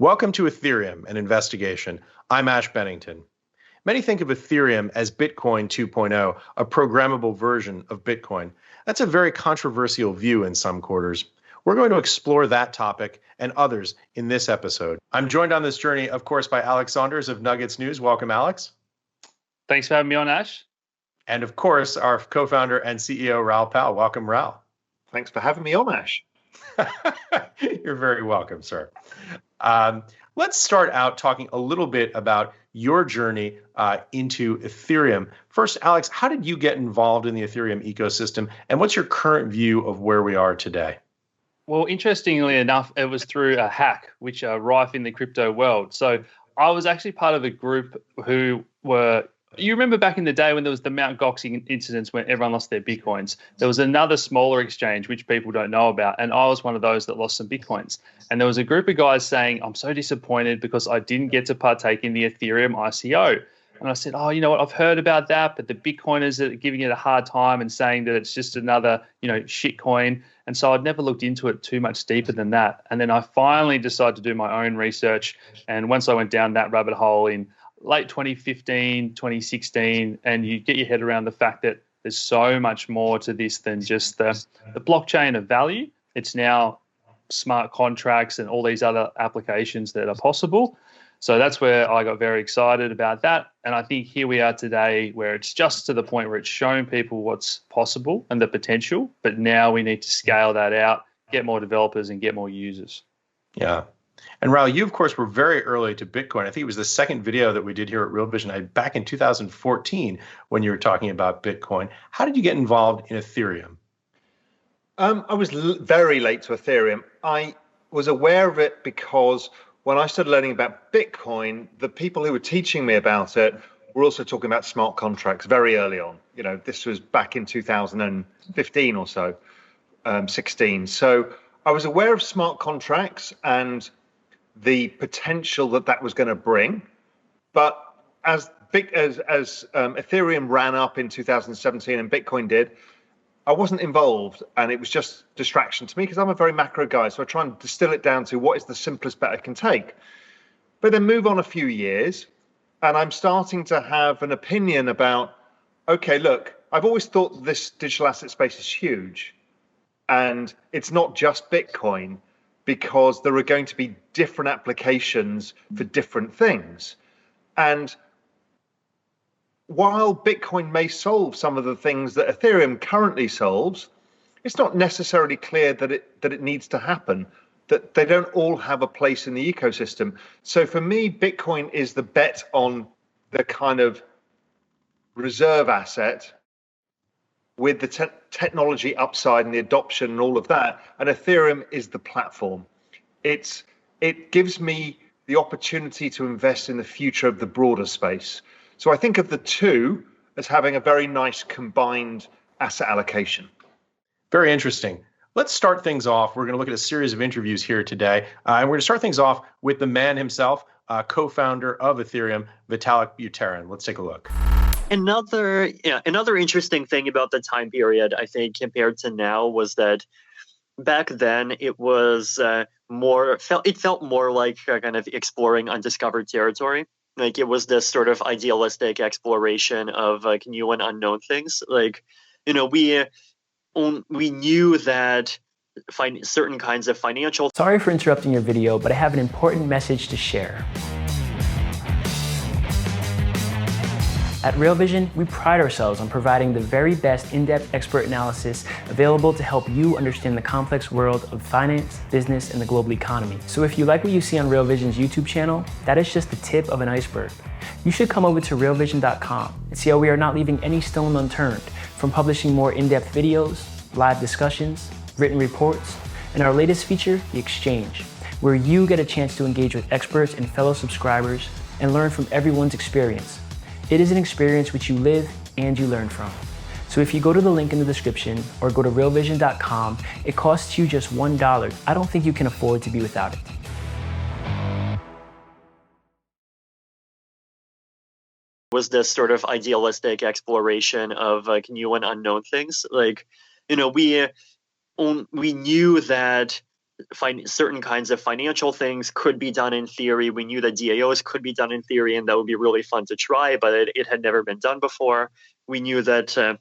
Welcome to Ethereum, an investigation. I'm Ash Bennington. Many think of Ethereum as Bitcoin 2.0, a programmable version of Bitcoin. That's a very controversial view in some quarters. We're going to explore that topic and others in this episode. I'm joined on this journey, of course, by Alex Saunders of Nuggets News. Welcome, Alex. Thanks for having me on, Ash. And of course, our co-founder and CEO, Raoul Pal. Welcome, Raoul. Thanks for having me on, Ash. You're very welcome, sir. Let's start out talking a little bit about your journey into Ethereum. First, Alex, how did you get involved in the Ethereum ecosystem, and what's your current view of where we are today? Well, interestingly enough, it was through a hack, which are rife in the crypto world. So I was actually part of a group who were, you remember back in the day when there was the Mt. Gox incidents when everyone lost their Bitcoins, there was another smaller exchange, which people don't know about. And I was one of those that lost some Bitcoins. And there was a group of guys saying, I'm so disappointed because I didn't get to partake in the Ethereum ICO. And I said, oh, you know what, I've heard about that, but the Bitcoiners are giving it a hard time and saying that it's just another, shit coin. And so I'd never looked into it too much deeper than that. And then I finally decided to do my own research. And once I went down that rabbit hole in late 2015, 2016, and you get your head around the fact that there's so much more to this than just the blockchain of value. It's now smart contracts and all these other applications that are possible. So that's where I got very excited about that. And I think here we are today where it's just to the point where it's showing people what's possible and the potential, but now we need to scale that out, get more developers and get more users. Yeah. And Raoul, you, of course, were very early to Bitcoin. I think it was the second video that we did here at Real Vision back in 2014 when you were talking about Bitcoin. How did you get involved in Ethereum? I was very late to Ethereum. I was aware of it because when I started learning about Bitcoin, the people who were teaching me about it were also talking about smart contracts very early on. This was back in 2015 or so, 16. So I was aware of smart contracts and the potential that was going to bring. But as Ethereum ran up in 2017 and Bitcoin did, I wasn't involved, and it was just distraction to me because I'm a very macro guy. So I try and distill it down to what is the simplest bet I can take. But then move on a few years, and I'm starting to have an opinion about, okay, look, I've always thought this digital asset space is huge, and it's not just Bitcoin, because there are going to be different applications for different things. And while Bitcoin may solve some of the things that Ethereum currently solves, it's not necessarily clear that it needs to happen, that they don't all have a place in the ecosystem. So for me, Bitcoin is the bet on the kind of reserve asset with the technology upside and the adoption and all of that. And Ethereum is the platform. It gives me the opportunity to invest in the future of the broader space. So I think of the two as having a very nice combined asset allocation. Very interesting. Let's start things off. We're going to look at a series of interviews here today. And we're going to start things off with the man himself, co-founder of Ethereum, Vitalik Buterin. Let's take a look. Another interesting thing about the time period, I think, compared to now, was that back then it was it felt more like kind of exploring undiscovered territory. Like it was this sort of idealistic exploration of new and unknown things. Like, we knew that certain kinds of financial. Sorry for interrupting your video, but I have an important message to share. At Real Vision, we pride ourselves on providing the very best in-depth expert analysis available to help you understand the complex world of finance, business, and the global economy. So if you like what you see on Real Vision's YouTube channel, that is just the tip of an iceberg. You should come over to realvision.com and see how we are not leaving any stone unturned, from publishing more in-depth videos, live discussions, written reports, and our latest feature, The Exchange, where you get a chance to engage with experts and fellow subscribers and learn from everyone's experience. It is an experience which you live and you learn from. So if you go to the link in the description or go to realvision.com, it costs you just $1. I don't think you can afford to be without it. Was this sort of idealistic exploration of new and unknown things. Like, we knew that certain kinds of financial things could be done in theory. We knew that DAOs could be done in theory, and that would be really fun to try, but it had never been done before. We knew that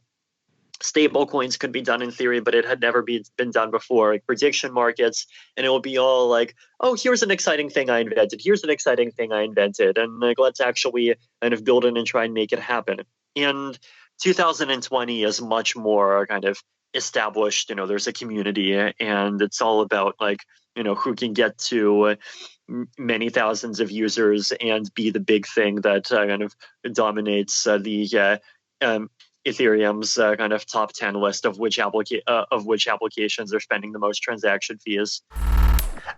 stablecoins could be done in theory, but it had never been done before, like prediction markets, and it will be all like, oh, here's an exciting thing I invented, here's an exciting thing I invented, and like, let's actually kind of build it and try and make it happen. And 2020 is much more kind of established, there's a community, and it's all about like, who can get to many thousands of users and be the big thing that kind of dominates the Ethereum's kind of top 10 list of which applications are spending the most transaction fees.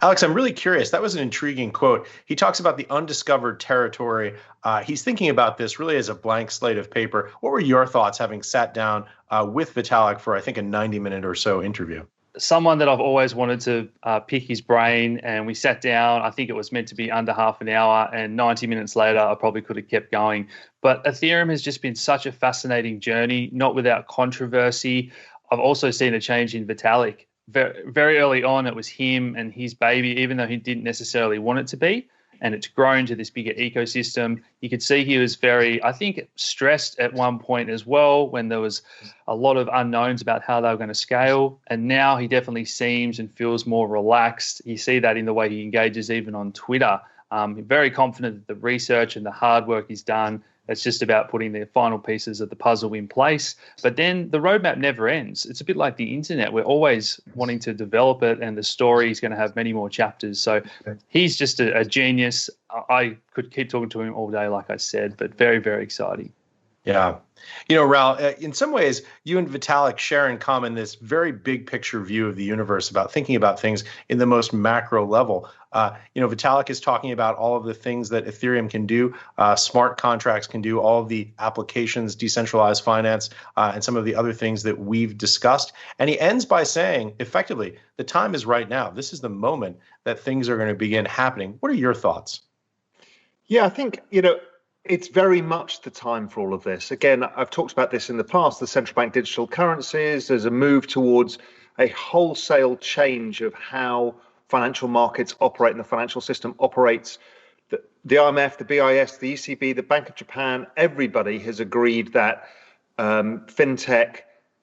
Alex, I'm really curious. That was an intriguing quote. He talks about the undiscovered territory. He's thinking about this really as a blank slate of paper. What were your thoughts having sat down with Vitalik for, I think, a 90-minute or so interview? Someone that I've always wanted to pick his brain, and we sat down. I think it was meant to be under half an hour, and 90 minutes later, I probably could have kept going. But Ethereum has just been such a fascinating journey, not without controversy. I've also seen a change in Vitalik. Very, very early on, it was him and his baby, even though he didn't necessarily want it to be. And it's grown to this bigger ecosystem. You could see he was very, I think, stressed at one point as well, when there was a lot of unknowns about how they were going to scale. And now he definitely seems and feels more relaxed. You see that in the way he engages even on Twitter. Very confident that the research and the hard work is done. It's just about putting the final pieces of the puzzle in place. But then the roadmap never ends. It's a bit like the internet. We're always wanting to develop it, and the story is going to have many more chapters. So he's just a genius. I could keep talking to him all day, like I said, but very, very exciting. Yeah. Raoul, in some ways, you and Vitalik share in common this very big picture view of the universe, about thinking about things in the most macro level. Vitalik is talking about all of the things that Ethereum can do, smart contracts can do, all of the applications, decentralized finance, and some of the other things that we've discussed. And he ends by saying, effectively, the time is right now. This is the moment that things are going to begin happening. What are your thoughts? Yeah, I think, it's very much the time for all of this. Again, I've talked about this in the past, the central bank digital currencies. There's a move towards a wholesale change of how financial markets operate and the financial system operates. The IMF, the BIS, the ECB, the Bank of Japan, everybody has agreed that fintech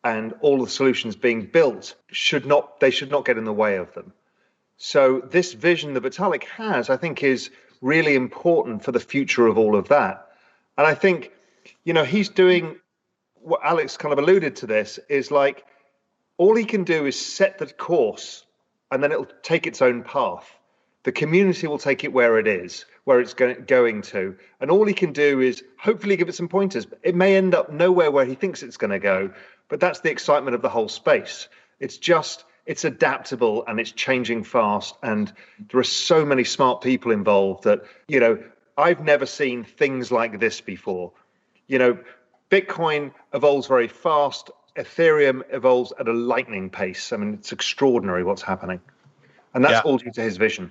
and all the solutions being built should not get in the way of them. So this vision that Vitalik has, I think, is really important for the future of all of that. And I think, he's doing what Alex kind of alluded to. This is like, all he can do is set the course, and then it'll take its own path. The community will take it where it is, where it's going to. And all he can do is hopefully give it some pointers. It may end up nowhere where he thinks it's going to go, but that's the excitement of the whole space. It's adaptable and it's changing fast. And there are so many smart people involved that, I've never seen things like this before. Bitcoin evolves very fast. Ethereum evolves at a lightning pace. I mean, it's extraordinary what's happening. And that's all due to his vision.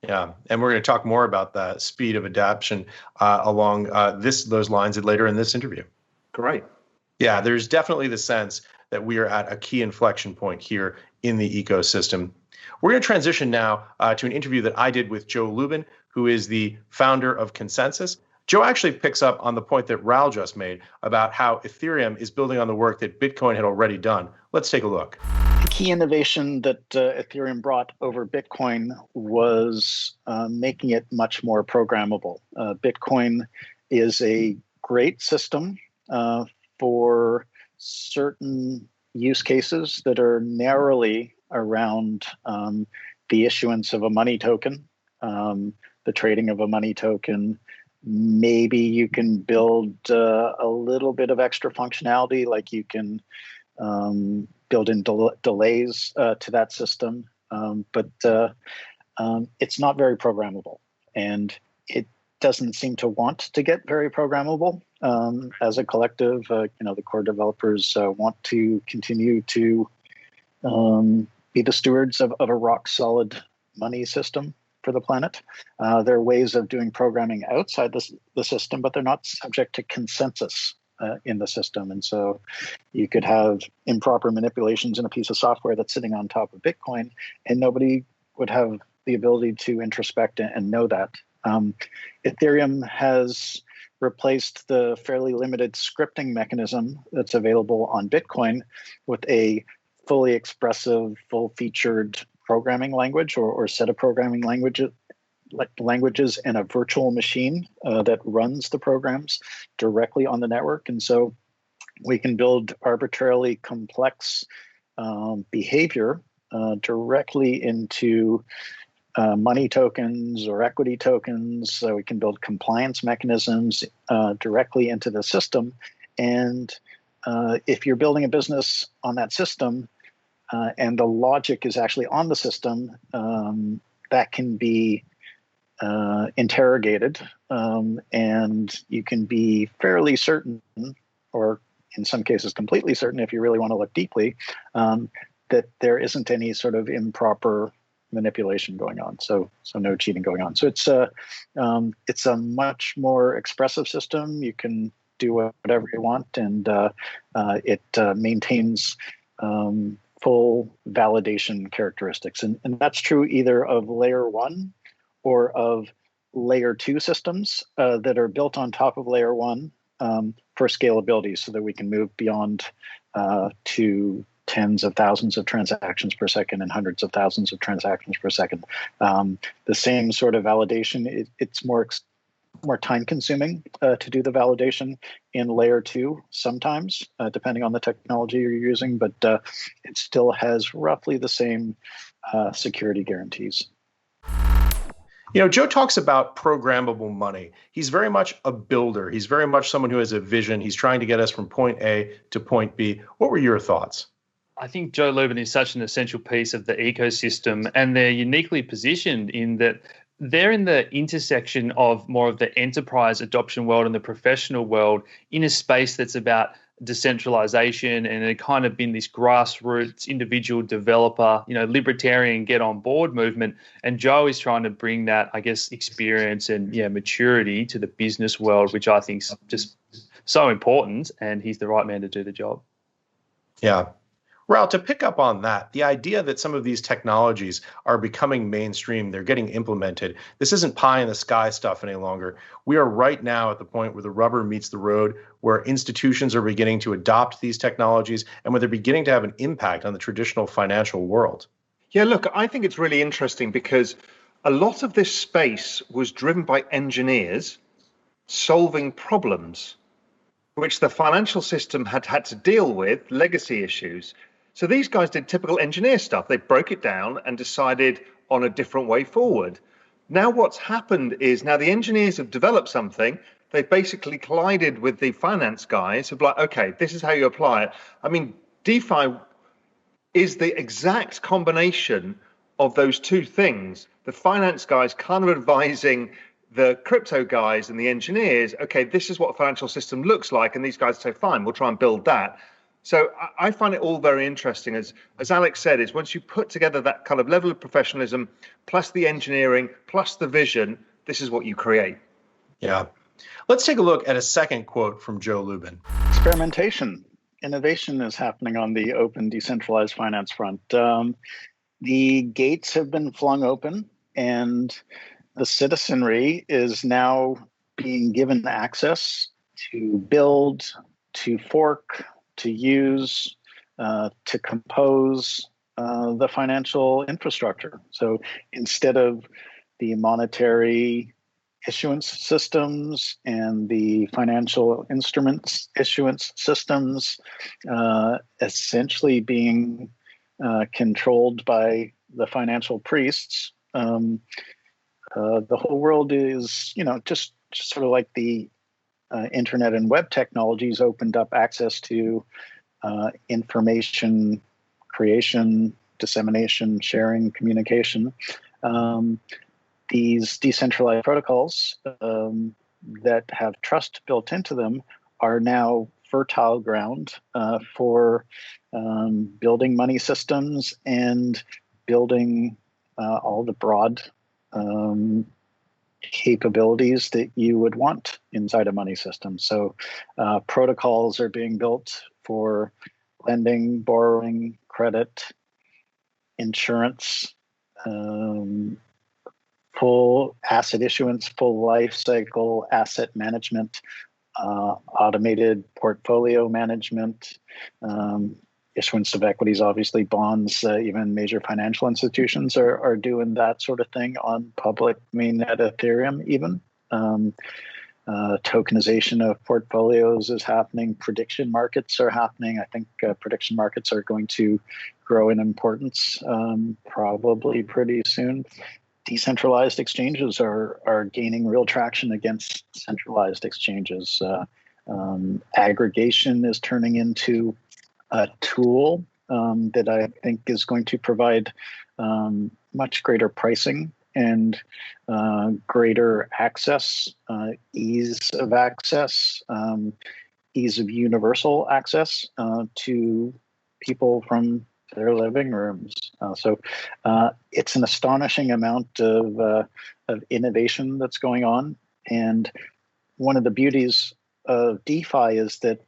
Yeah, and we're going to talk more about the speed of adaptation along those lines later in this interview. Great. Yeah, there's definitely the sense that we are at a key inflection point here in the ecosystem. We're going to transition now to an interview that I did with Joe Lubin, who is the founder of ConsenSys. Joe actually picks up on the point that Raoul just made about how Ethereum is building on the work that Bitcoin had already done. Let's take a look. The key innovation that Ethereum brought over Bitcoin was making it much more programmable. Bitcoin is a great system for certain use cases that are narrowly around the issuance of a money token, the trading of a money token. Maybe you can build a little bit of extra functionality, like you can build in delays to that system, but it's not very programmable, and it doesn't seem to want to get very programmable. As a collective, the core developers want to continue to be the stewards of a rock-solid money system for the planet. There are ways of doing programming outside the system, but they're not subject to consensus in the system. And so you could have improper manipulations in a piece of software that's sitting on top of Bitcoin, and nobody would have the ability to introspect and know that. Ethereum has replaced the fairly limited scripting mechanism that's available on Bitcoin with a fully expressive, full-featured programming language or set of programming languages and a virtual machine that runs the programs directly on the network. And so we can build arbitrarily complex behavior directly into money tokens or equity tokens. So we can build compliance mechanisms directly into the system. And if you're building a business on that system and the logic is actually on the system, that can be interrogated, and you can be fairly certain, or in some cases completely certain if you really want to look deeply, that there isn't any sort of improper manipulation going on, so no cheating going on. So it's a much more expressive system. You can do whatever you want, and it maintains full validation characteristics, and that's true either of layer 1 or of layer 2 systems that are built on top of layer 1 for scalability, so that we can move beyond to tens of thousands of transactions per second and hundreds of thousands of transactions per second. The same sort of validation, it's more time consuming to do the validation in layer 2 sometimes, depending on the technology you're using, but it still has roughly the same security guarantees. You know, Joe talks about programmable money. He's very much a builder. He's very much someone who has a vision. He's trying to get us from point A to point B. What were your thoughts? I think Joe Lubin is such an essential piece of the ecosystem, and they're uniquely positioned in that they're in the intersection of more of the enterprise adoption world and the professional world in a space that's about decentralization, and it kind of been this grassroots individual developer, libertarian get on board movement. And Joe is trying to bring that, I guess, experience and maturity to the business world, which I think is just so important. And he's the right man to do the job. Yeah. Raoul, to pick up on that, the idea that some of these technologies are becoming mainstream, they're getting implemented. This isn't pie in the sky stuff any longer. We are right now at the point where the rubber meets the road, where institutions are beginning to adopt these technologies and where they're beginning to have an impact on the traditional financial world. Yeah, look, I think it's really interesting because a lot of this space was driven by engineers solving problems which the financial system had to deal with, legacy issues. So these guys did typical engineer stuff. They broke it down and decided on a different way forward. Now what's happened is now the engineers have developed something. They've basically collided with the finance guys who've like, okay, this is how you apply it. I mean, DeFi is the exact combination of those two things. The finance guys kind of advising the crypto guys and the engineers, okay, this is what a financial system looks like. And these guys say, fine, we'll try and build that. So I find it all very interesting. As Alex said, is once you put together that kind of level of professionalism, plus the engineering, plus the vision, this is what you create. Yeah. Let's take a look at a second quote from Joe Lubin. Experimentation, innovation is happening on the open decentralized finance front. The gates have been flung open, and the citizenry is now being given access to build, to fork, to use, to compose the financial infrastructure. So instead of the monetary issuance systems and the financial instruments issuance systems essentially being controlled by the financial priests, the whole world is, just sort of like the internet and web technologies opened up access to information creation, dissemination, sharing, communication. These decentralized protocols that have trust built into them are now fertile ground for building money systems and building all the broad capabilities that you would want inside a money system. So protocols are being built for lending, borrowing, credit, insurance, full asset issuance, full life cycle asset management, automated portfolio management, issuance of equities, obviously bonds, even major financial institutions are doing that sort of thing on public mainnet Ethereum even. Tokenization of portfolios is happening. Prediction markets are happening. I think prediction markets are going to grow in importance probably pretty soon. Decentralized exchanges are gaining real traction against centralized exchanges. Aggregation is turning into a tool that I think is going to provide much greater pricing and greater access, ease of access, ease of universal access to people from their living rooms. So it's an astonishing amount of innovation that's going on. And one of the beauties of DeFi is that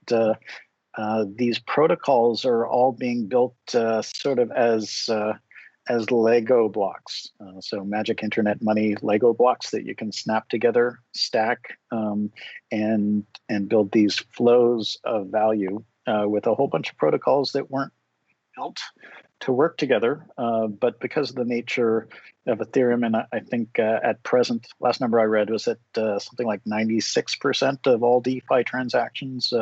these protocols are all being built sort of as Lego blocks. So magic internet money Lego blocks that you can snap together, stack, and build these flows of value with a whole bunch of protocols that weren't built to work together. But because of the nature of Ethereum, and I think at present, last number I read was that something like 96% of all DeFi transactions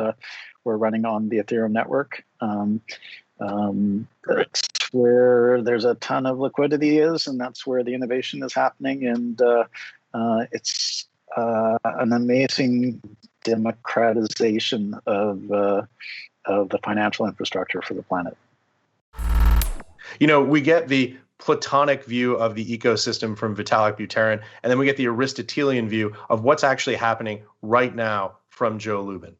were running on the Ethereum network. That's where there's a ton of liquidity is, and that's where the innovation is happening. And it's an amazing democratization of the financial infrastructure for the planet. We get the Platonic view of the ecosystem from Vitalik Buterin, and then we get the Aristotelian view of what's actually happening right now from Joe Lubin.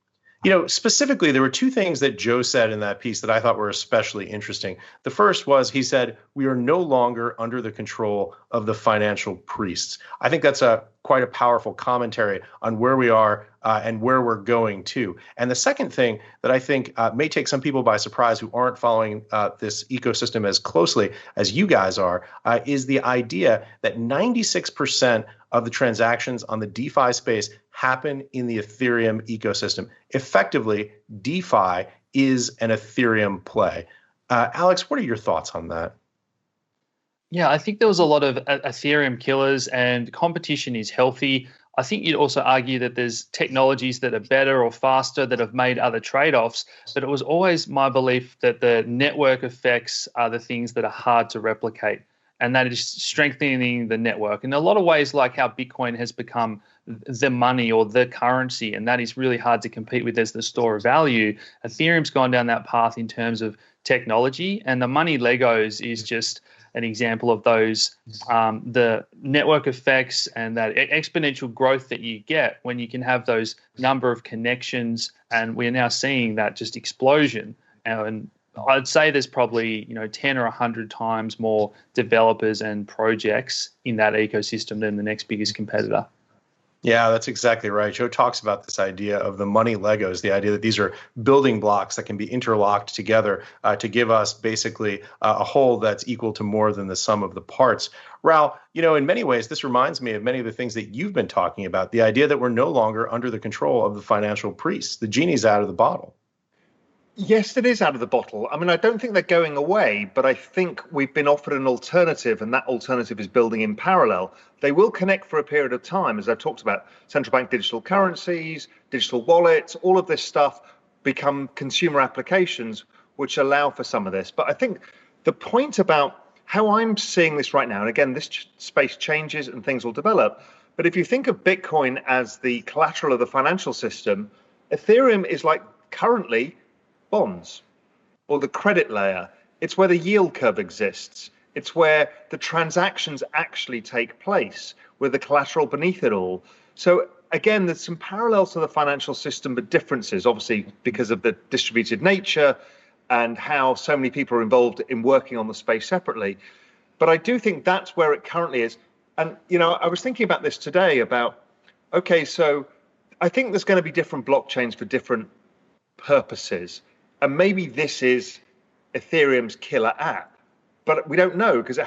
Specifically, there were two things that Joe said in that piece that I thought were especially interesting. The first was he said, we are no longer under the control of the financial priests. I think that's quite a powerful commentary on where we are and where we're going to. And the second thing that I think may take some people by surprise who aren't following this ecosystem as closely as you guys are is the idea that 96% of the transactions on the DeFi space happen in the Ethereum ecosystem. Effectively, DeFi is an Ethereum play. Alex, what are your thoughts on that? Yeah, I think there was a lot of Ethereum killers, and competition is healthy. I think you'd also argue that there's technologies that are better or faster that have made other trade-offs, but it was always my belief that the network effects are the things that are hard to replicate, and that is strengthening the network. In a lot of ways, like how Bitcoin has become the money or the currency, and that is really hard to compete with as the store of value. Ethereum's gone down that path in terms of technology, and the money Legos is just an example of those, the network effects and that exponential growth that you get when you can have those number of connections. And we're now seeing that just explosion. And I'd say there's probably 10 or 100 times more developers and projects in that ecosystem than the next biggest competitor. Yeah, that's exactly right. Joe talks about this idea of the money Legos, the idea that these are building blocks that can be interlocked together to give us basically a whole that's equal to more than the sum of the parts. Raoul, in many ways, this reminds me of many of the things that you've been talking about, the idea that we're no longer under the control of the financial priests. The genie's out of the bottle. Yes, it is out of the bottle. I mean, I don't think they're going away, but I think we've been offered an alternative, and that alternative is building in parallel. They will connect for a period of time, as I've talked about. Central bank digital currencies, digital wallets, all of this stuff become consumer applications which allow for some of this. But I think the point about how I'm seeing this right now, and again, this space changes and things will develop, but if you think of Bitcoin as the collateral of the financial system, Ethereum is like currently bonds or the credit layer. It's where the yield curve exists. It's where the transactions actually take place with the collateral beneath it all. So again, there's some parallels to the financial system, but differences, obviously, because of the distributed nature and how so many people are involved in working on the space separately. But I do think that's where it currently is. And, I was thinking about this today about, okay, so I think there's going to be different blockchains for different purposes. And maybe this is Ethereum's killer app, but we don't know because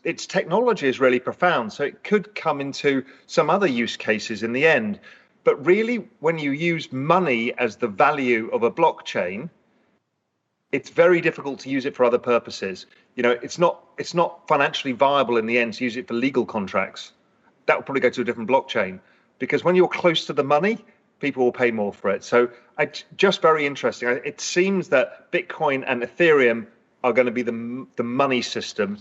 its technology is really profound. So it could come into some other use cases in the end. But really, when you use money as the value of a blockchain, it's very difficult to use it for other purposes. It's not financially viable in the end to use it for legal contracts. That will probably go to a different blockchain, because when you're close to the money, people will pay more for it. So just very interesting. It seems that Bitcoin and Ethereum are going to be the money system,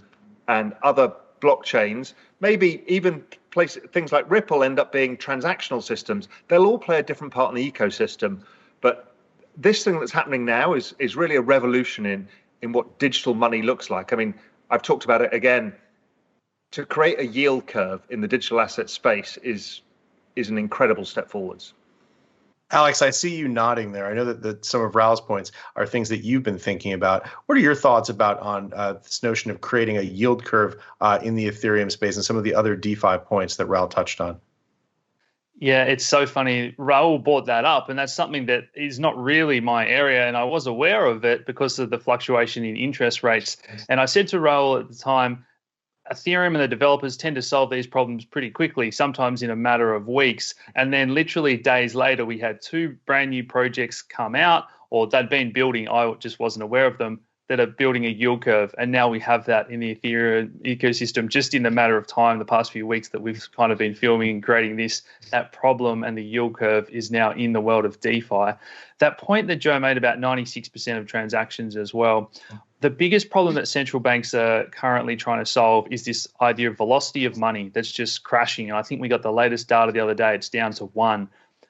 and other blockchains, maybe even things like Ripple, end up being transactional systems. They'll all play a different part in the ecosystem. But this thing that's happening now is really a revolution in what digital money looks like. I mean, I've talked about it again. To create a yield curve in the digital asset space is an incredible step forwards. Alex, I see you nodding there. I know that some of Raoul's points are things that you've been thinking about. What are your thoughts about on this notion of creating a yield curve in the Ethereum space and some of the other DeFi points that Raoul touched on? Yeah, it's so funny. Raoul brought that up, and that's something that is not really my area, and I was aware of it because of the fluctuation in interest rates. And I said to Raoul at the time, Ethereum and the developers tend to solve these problems pretty quickly, sometimes in a matter of weeks. And then literally days later, we had 2 brand new projects come out, or they'd been building, I just wasn't aware of them, that are building a yield curve. And now we have that in the Ethereum ecosystem just in the matter of time, the past few weeks that we've kind of been filming and creating that problem, and the yield curve is now in the world of DeFi. That point that Joe made about 96% of transactions as well, the biggest problem that central banks are currently trying to solve is this idea of velocity of money that's just crashing. And I think we got the latest data the other day, it's down to 1.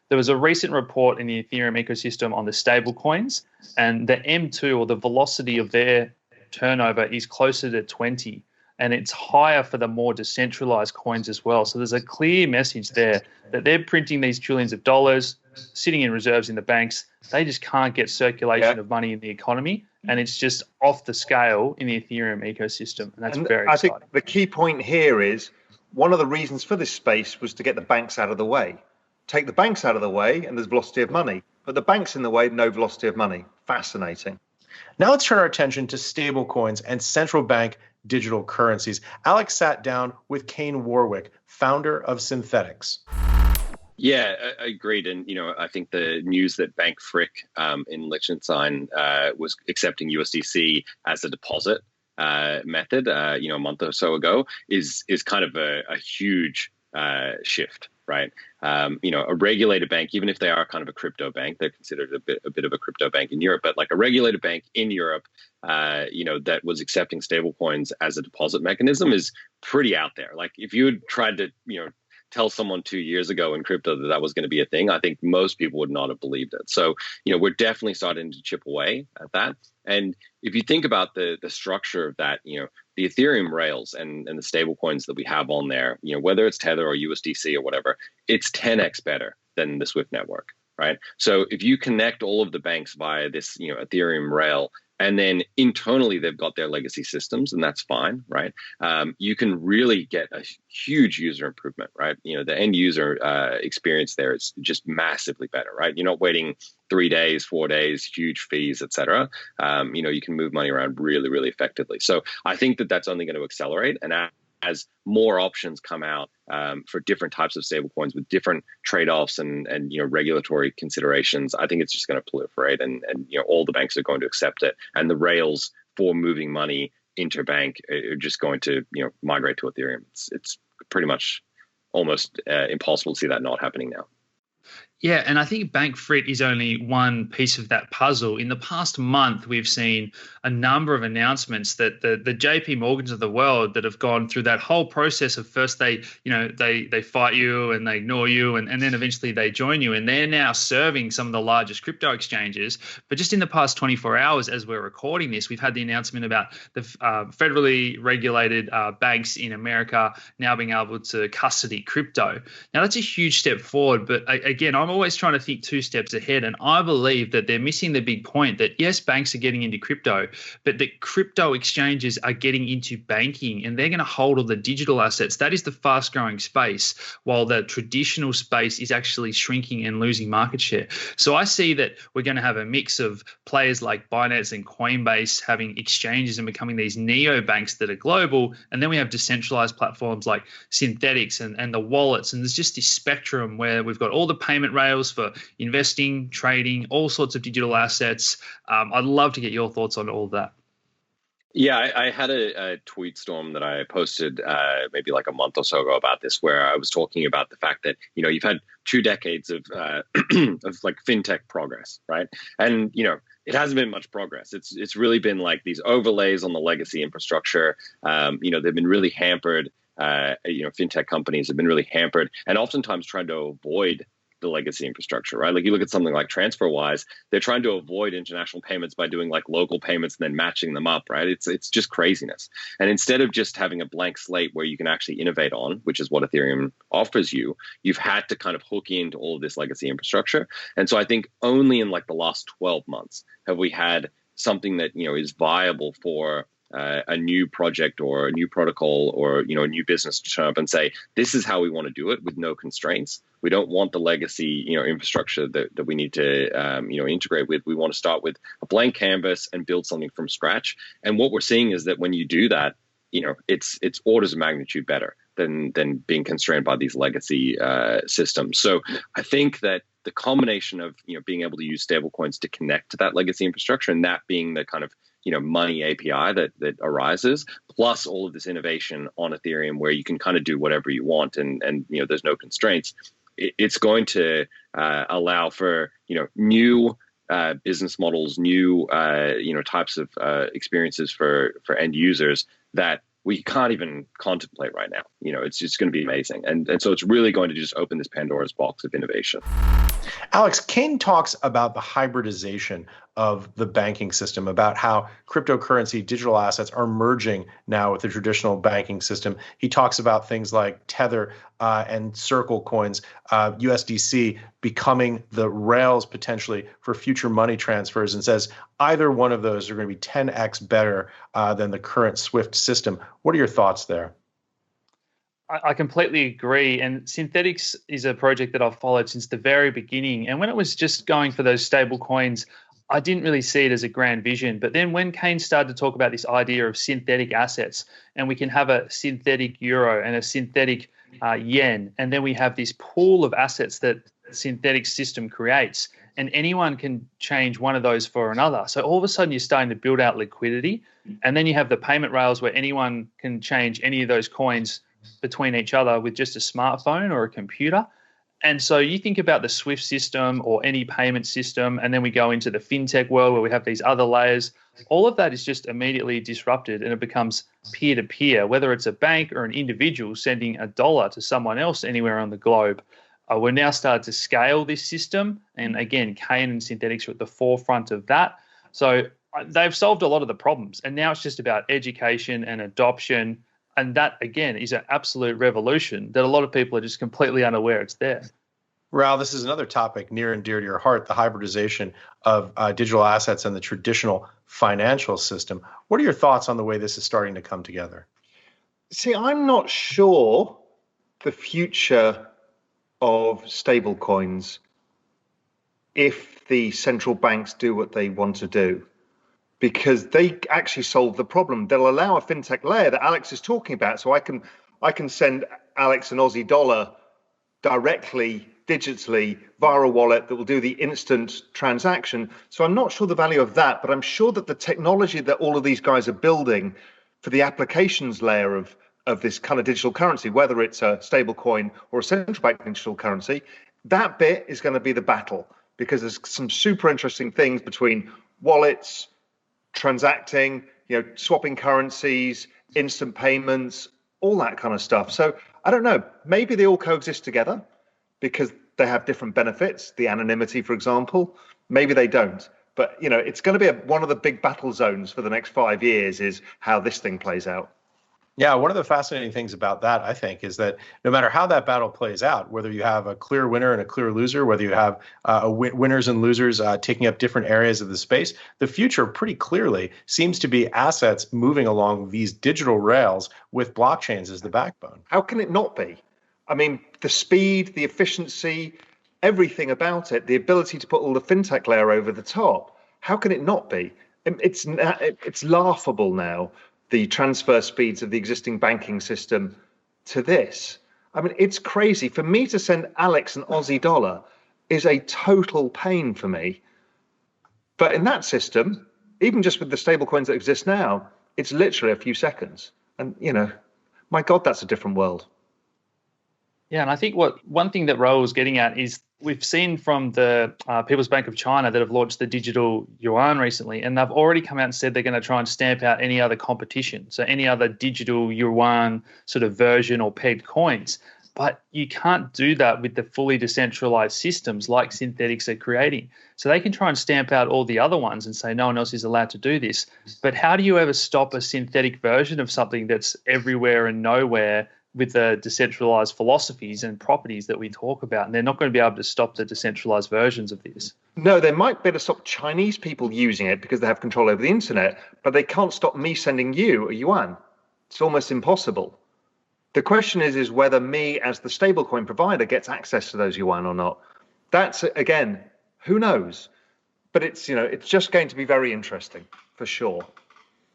There was a recent report in the Ethereum ecosystem on the stablecoins, and the M2, or the velocity of their turnover, is closer to 20. And it's higher for the more decentralized coins as well. So there's a clear message there that they're printing these trillions of dollars, sitting in reserves in the banks. They just can't get circulation of money in the economy. And it's just off the scale in the Ethereum ecosystem. And that's very exciting. I think the key point here is one of the reasons for this space was to get the banks out of the way. Take the banks out of the way and there's velocity of money. But the banks in the way, no velocity of money. Fascinating. Now let's turn our attention to stablecoins and central bank digital currencies. Alex sat down with Kain Warwick, founder of Synthetix. Yeah, I agreed. And, I think the news that Bank Frick in Liechtenstein was accepting USDC as a deposit method, a month or so ago is kind of a huge shift, right? A regulated bank, even if they are kind of a crypto bank, they're considered a bit of a crypto bank in Europe, but like a regulated bank in Europe, that was accepting stablecoins as a deposit mechanism is pretty out there. Like if you had tried to, tell someone 2 years ago in crypto that was going to be a thing, I think most people would not have believed it. So, we're definitely starting to chip away at that. And if you think about the structure of that, the Ethereum rails and the stable coins that we have on there, whether it's Tether or USDC or whatever, it's 10x better than the Swift network, right? So if you connect all of the banks via this, Ethereum rail, and then internally they've got their legacy systems, and that's fine, right? You can really get a huge user improvement, right? The end user experience there is just massively better, right? You're not waiting 3 days, 4 days, huge fees, et cetera. You can move money around really, really effectively. So I think that that's only going to accelerate. And as more options come out for different types of stablecoins with different trade-offs and regulatory considerations, I think it's just going to proliferate, and all the banks are going to accept it, and the rails for moving money interbank are just going to migrate to Ethereum. It's pretty much almost impossible to see that not happening now. Yeah, and I think Bank Frick is only one piece of that puzzle. In the past month, we've seen a number of announcements that the JP Morgans of the world that have gone through that whole process of first they fight you and they ignore you and then eventually they join you, and they're now serving some of the largest crypto exchanges. But just in the past 24 hours, as we're recording this, we've had the announcement about the federally regulated banks in America now being able to custody crypto. Now, that's a huge step forward, but again, I'm always trying to think 2 steps ahead. And I believe that they're missing the big point that, yes, banks are getting into crypto, but the crypto exchanges are getting into banking, and they're going to hold all the digital assets. That is the fast growing space, while the traditional space is actually shrinking and losing market share. So I see that we're going to have a mix of players like Binance and Coinbase having exchanges and becoming these neo-banks that are global. And then we have decentralized platforms like Synthetix and the wallets. And there's just this spectrum where we've got all the payment rails for investing, trading, all sorts of digital assets. I'd love to get your thoughts on all of that. Yeah, I had a tweet storm that I posted maybe like a month or so ago about this, where I was talking about the fact that, you know, you've had 2 decades of of like fintech progress, right? And, you know, it hasn't been much progress. It's really been like these overlays on the legacy infrastructure. You know, they've been really hampered. You know, fintech companies have been really hampered, and oftentimes trying to avoid the legacy infrastructure, right? Like you look at something like TransferWise, they're trying to avoid international payments by doing like local payments and then matching them up, right? It's just craziness. And instead of just having a blank slate where you can actually innovate on, which is what Ethereum offers you, you've had to kind of hook into all of this legacy infrastructure. And so I think only in like the last 12 months have we had something that, you know, is viable for a new project or a new protocol or, you know, a new business to turn up and say, this is how we want to do it with no constraints. We don't want the legacy, you know, infrastructure that we need to, you know, integrate with. We want to start with a blank canvas and build something from scratch. And what we're seeing is that when you do that, you know, it's orders of magnitude better than being constrained by these legacy systems. So I think that the combination of, you know, being able to use stablecoins to connect to that legacy infrastructure, and that being the kind of, you know, money API that arises, plus all of this innovation on Ethereum where you can kind of do whatever you want and you know, there's no constraints. It's going to allow for, you know, new business models, new you know, types of experiences for end users that we can't even contemplate right now. You know, it's just going to be amazing. And so it's really going to just open this Pandora's box of innovation. Alex, Kain talks about the hybridization of the banking system, about how cryptocurrency, digital assets are merging now with the traditional banking system. He talks about things like Tether and Circle coins, USDC becoming the rails potentially for future money transfers, and says either one of those are going to be 10x better than the current SWIFT system. What are your thoughts there? I completely agree. And Synthetix is a project that I've followed since the very beginning. And when it was just going for those stable coins, I didn't really see it as a grand vision. But then when Kain started to talk about this idea of synthetic assets, and we can have a synthetic euro and a synthetic yen, and then we have this pool of assets that the Synthetix system creates, and anyone can change one of those for another. So all of a sudden you're starting to build out liquidity, and then you have the payment rails where anyone can change any of those coins between each other with just a smartphone or a computer. And so you think about the SWIFT system or any payment system, and then we go into the fintech world where we have these other layers. All of that is just immediately disrupted, and it becomes peer-to-peer, whether it's a bank or an individual sending $1 to someone else anywhere on the globe. We're now starting to scale this system. And again, Kain and Synthetix are at the forefront of that. So they've solved a lot of the problems. And now it's just about education and adoption. And that, again, is an absolute revolution that a lot of people are just completely unaware it's there. Raoul, this is another topic near and dear to your heart, the hybridization of digital assets and the traditional financial system. What are your thoughts on the way this is starting to come together? See, I'm not sure the future of stablecoins if the central banks do what they want to do, because they actually solve the problem. They'll allow a fintech layer that Alex is talking about. So I can send Alex an Aussie dollar directly, digitally, via a wallet that will do the instant transaction. So I'm not sure the value of that, but I'm sure that the technology that all of these guys are building for the applications layer of this kind of digital currency, whether it's a stable coin or a central bank digital currency, that bit is going to be the battle, because there's some super interesting things between wallets, transacting, you know, swapping currencies, instant payments, all that kind of stuff. So I don't know, maybe they all coexist together because they have different benefits, the anonymity, for example. Maybe they don't. But, you know, it's going to be one of the big battle zones for the next 5 years is how this thing plays out. Yeah, one of the fascinating things about that, I think, is that no matter how that battle plays out, whether you have a clear winner and a clear loser, whether you have winners and losers taking up different areas of the space, the future pretty clearly seems to be assets moving along these digital rails with blockchains as the backbone. How can it not be? I mean, the speed, the efficiency, everything about it, the ability to put all the fintech layer over the top. How can it not be? It's laughable now, the transfer speeds of the existing banking system to this. I mean, it's crazy. For me to send Alex an Aussie dollar is a total pain for me. But in that system, even just with the stablecoins that exist now, it's literally a few seconds. And, my God, that's a different world. Yeah, and I think one thing that Raoul was getting at is we've seen from the People's Bank of China that have launched the digital yuan recently, and they've already come out and said they're going to try and stamp out any other competition, so any other digital yuan sort of version or pegged coins. But you can't do that with the fully decentralized systems like Synthetix are creating. So they can try and stamp out all the other ones and say no one else is allowed to do this. But how do you ever stop a synthetic version of something that's everywhere and nowhere with the decentralized philosophies and properties that we talk about? And they're not going to be able to stop the decentralized versions of this. No, they might be able to stop Chinese people using it because they have control over the internet, but they can't stop me sending you a yuan. It's almost impossible. The question is whether me as the stablecoin provider gets access to those yuan or not. That's, again, who knows? But it's just going to be very interesting for sure.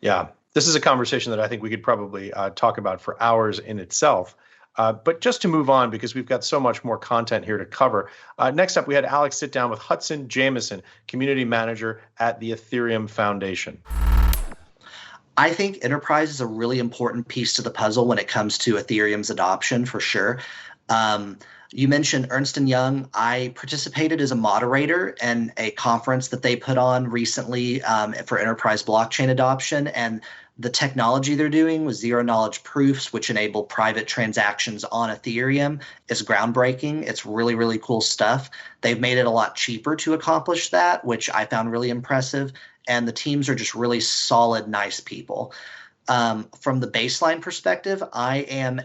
Yeah. This is a conversation that I think we could probably talk about for hours in itself. But just to move on, because we've got so much more content here to cover. Next up, we had Alex sit down with Hudson Jameson, community manager at the Ethereum Foundation. I think enterprise is a really important piece to the puzzle when it comes to Ethereum's adoption, for sure. You mentioned Ernst & Young. I participated as a moderator in a conference that they put on recently for enterprise blockchain adoption. And the technology they're doing with zero-knowledge proofs, which enable private transactions on Ethereum, is groundbreaking. It's really, really cool stuff. They've made it a lot cheaper to accomplish that, which I found really impressive. And the teams are just really solid, nice people. From the Baseline perspective, I am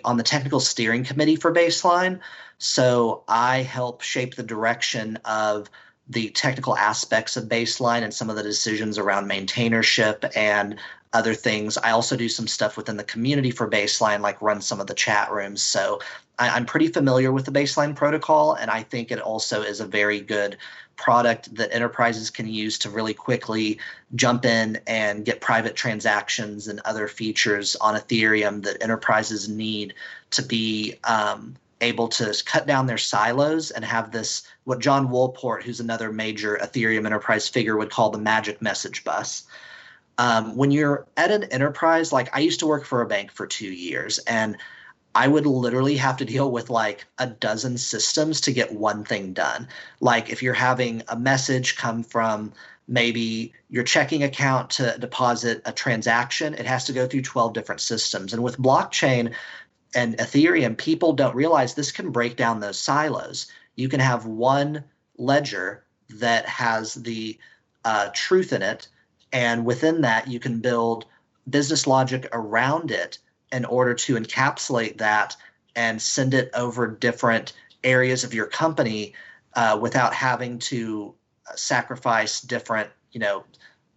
on the technical steering committee for Baseline. So I help shape the direction of the technical aspects of Baseline and some of the decisions around maintainership and other things. I also do some stuff within the community for Baseline, like run some of the chat rooms. So I'm pretty familiar with the Baseline protocol, and I think it also is a very good product that enterprises can use to really quickly jump in and get private transactions and other features on Ethereum that enterprises need to be able to cut down their silos and have this, what John Woolport, who's another major Ethereum enterprise figure, would call the magic message bus. When you're at an enterprise, like I used to work for a bank for 2 years, and I would literally have to deal with like a dozen systems to get one thing done. Like if you're having a message come from maybe your checking account to deposit a transaction, it has to go through 12 different systems. And with blockchain and Ethereum, people don't realize this can break down those silos. You can have one ledger that has the truth in it, and within that, you can build business logic around it in order to encapsulate that and send it over different areas of your company without having to sacrifice different,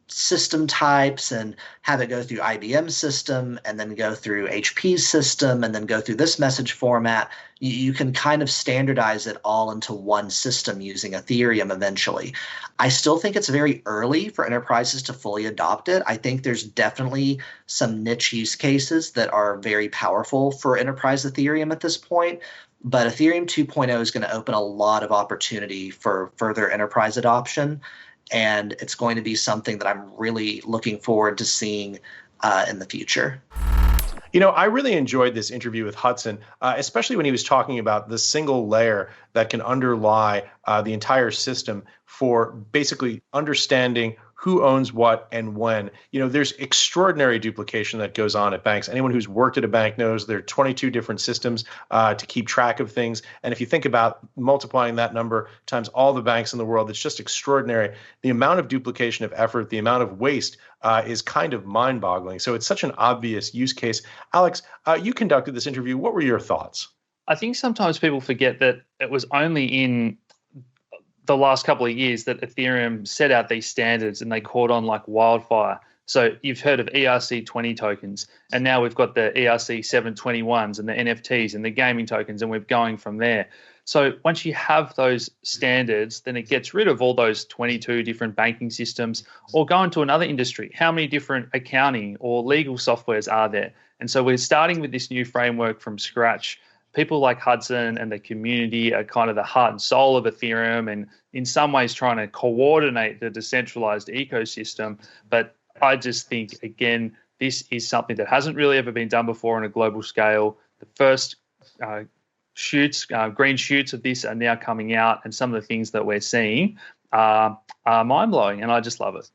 system types and have it go through IBM's system and then go through HP's system and then go through this message format. You can kind of standardize it all into one system using Ethereum eventually. I still think it's very early for enterprises to fully adopt it. I think there's definitely some niche use cases that are very powerful for enterprise Ethereum at this point. But Ethereum 2.0 is going to open a lot of opportunity for further enterprise adoption. And it's going to be something that I'm really looking forward to seeing in the future. I really enjoyed this interview with Hudson, especially when he was talking about the single layer that can underlie the entire system for basically understanding who owns what and when. There's extraordinary duplication that goes on at banks. Anyone who's worked at a bank knows there are 22 different systems to keep track of things. And if you think about multiplying that number times all the banks in the world, it's just extraordinary. The amount of duplication of effort, the amount of waste is kind of mind-boggling. So it's such an obvious use case. Alex, you conducted this interview. What were your thoughts? I think sometimes people forget that it was only in the last couple of years that Ethereum set out these standards and they caught on like wildfire. So you've heard of ERC20 tokens, and now we've got the ERC721s and the NFTs and the gaming tokens, and we're going from there. So once you have those standards, then it gets rid of all those 22 different banking systems, or go into another industry. How many different accounting or legal softwares are there? And so we're starting with this new framework from scratch. People like Hudson and the community are kind of the heart and soul of Ethereum, and in some ways trying to coordinate the decentralized ecosystem. But I just think, again, this is something that hasn't really ever been done before on a global scale. The first green shoots of this are now coming out, and some of the things that we're seeing are mind-blowing, and I just love it.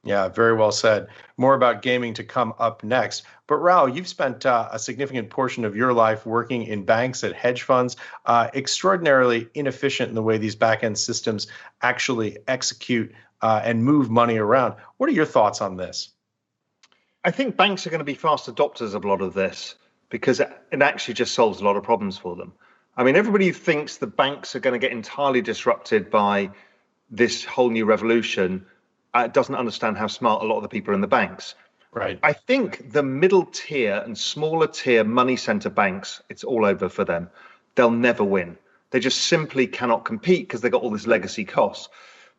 Yeah, very well said. More about gaming to come up next. But Raoul, you've spent a significant portion of your life working in banks, at hedge funds, extraordinarily inefficient in the way these back-end systems actually execute and move money around. What are your thoughts on this? I think banks are going to be fast adopters of a lot of this because it actually just solves a lot of problems for them. I mean, everybody thinks the banks are going to get entirely disrupted by this whole new revolution. Doesn't understand how smart a lot of the people are in the banks. Right. I think the middle tier and smaller tier money center banks, it's all over for them. They'll never win. They just simply cannot compete because they've got all this legacy costs.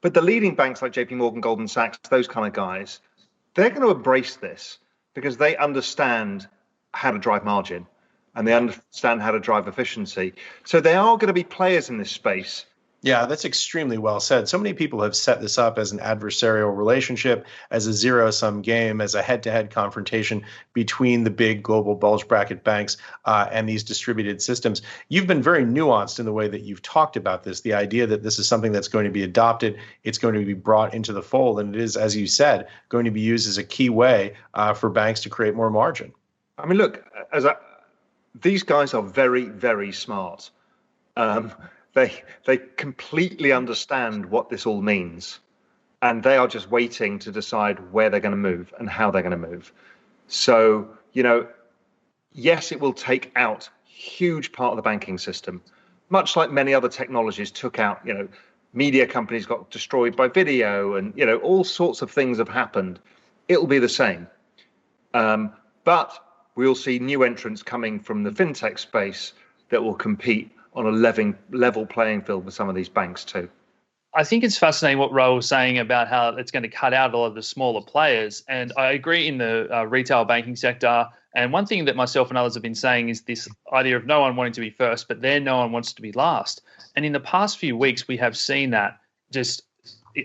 But the leading banks like JP Morgan, Goldman Sachs, those kind of guys, they're going to embrace this because they understand how to drive margin and they understand how to drive efficiency. So they are going to be players in this space. Yeah, that's extremely well said. So many people have set this up as an adversarial relationship, as a zero-sum game, as a head-to-head confrontation between the big global bulge bracket banks and these distributed systems. You've been very nuanced in the way that you've talked about this, the idea that this is something that's going to be adopted, it's going to be brought into the fold, and it is, as you said, going to be used as a key way for banks to create more margin. I mean, look, these guys are very, very smart. They completely understand what this all means, and they are just waiting to decide where they're going to move and how they're going to move. So, yes, it will take out a huge part of the banking system, much like many other technologies took out, media companies got destroyed by video and, all sorts of things have happened. It'll be the same. But we'll see new entrants coming from the fintech space that will compete on a level playing field with some of these banks too. I think it's fascinating what Raoul was saying about how it's going to cut out a lot of the smaller players. And I agree in the retail banking sector. And one thing that myself and others have been saying is this idea of no one wanting to be first, but then no one wants to be last. And in the past few weeks, we have seen that just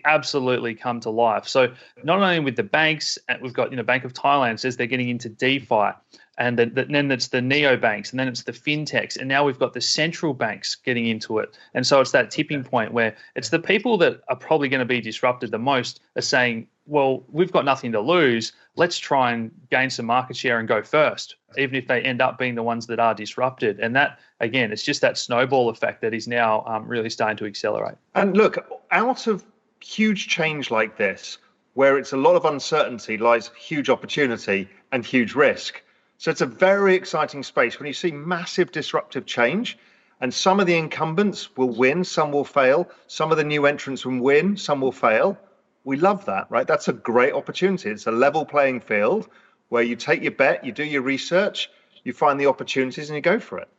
absolutely come to life. So not only with the banks, we've got, Bank of Thailand says they're getting into DeFi. And then it's the neobanks, and then it's the fintechs, and now we've got the central banks getting into it. And so it's that tipping point where it's the people that are probably going to be disrupted the most are saying, well, we've got nothing to lose. Let's try and gain some market share and go first, even if they end up being the ones that are disrupted. And that, again, it's just that snowball effect that is now really starting to accelerate. And look, out of huge change like this, where it's a lot of uncertainty, lies huge opportunity and huge risk. So it's a very exciting space when you see massive disruptive change, and some of the incumbents will win, some will fail, some of the new entrants will win, some will fail. We love that, right? That's a great opportunity. It's a level playing field where you take your bet, you do your research, you find the opportunities and you go for it.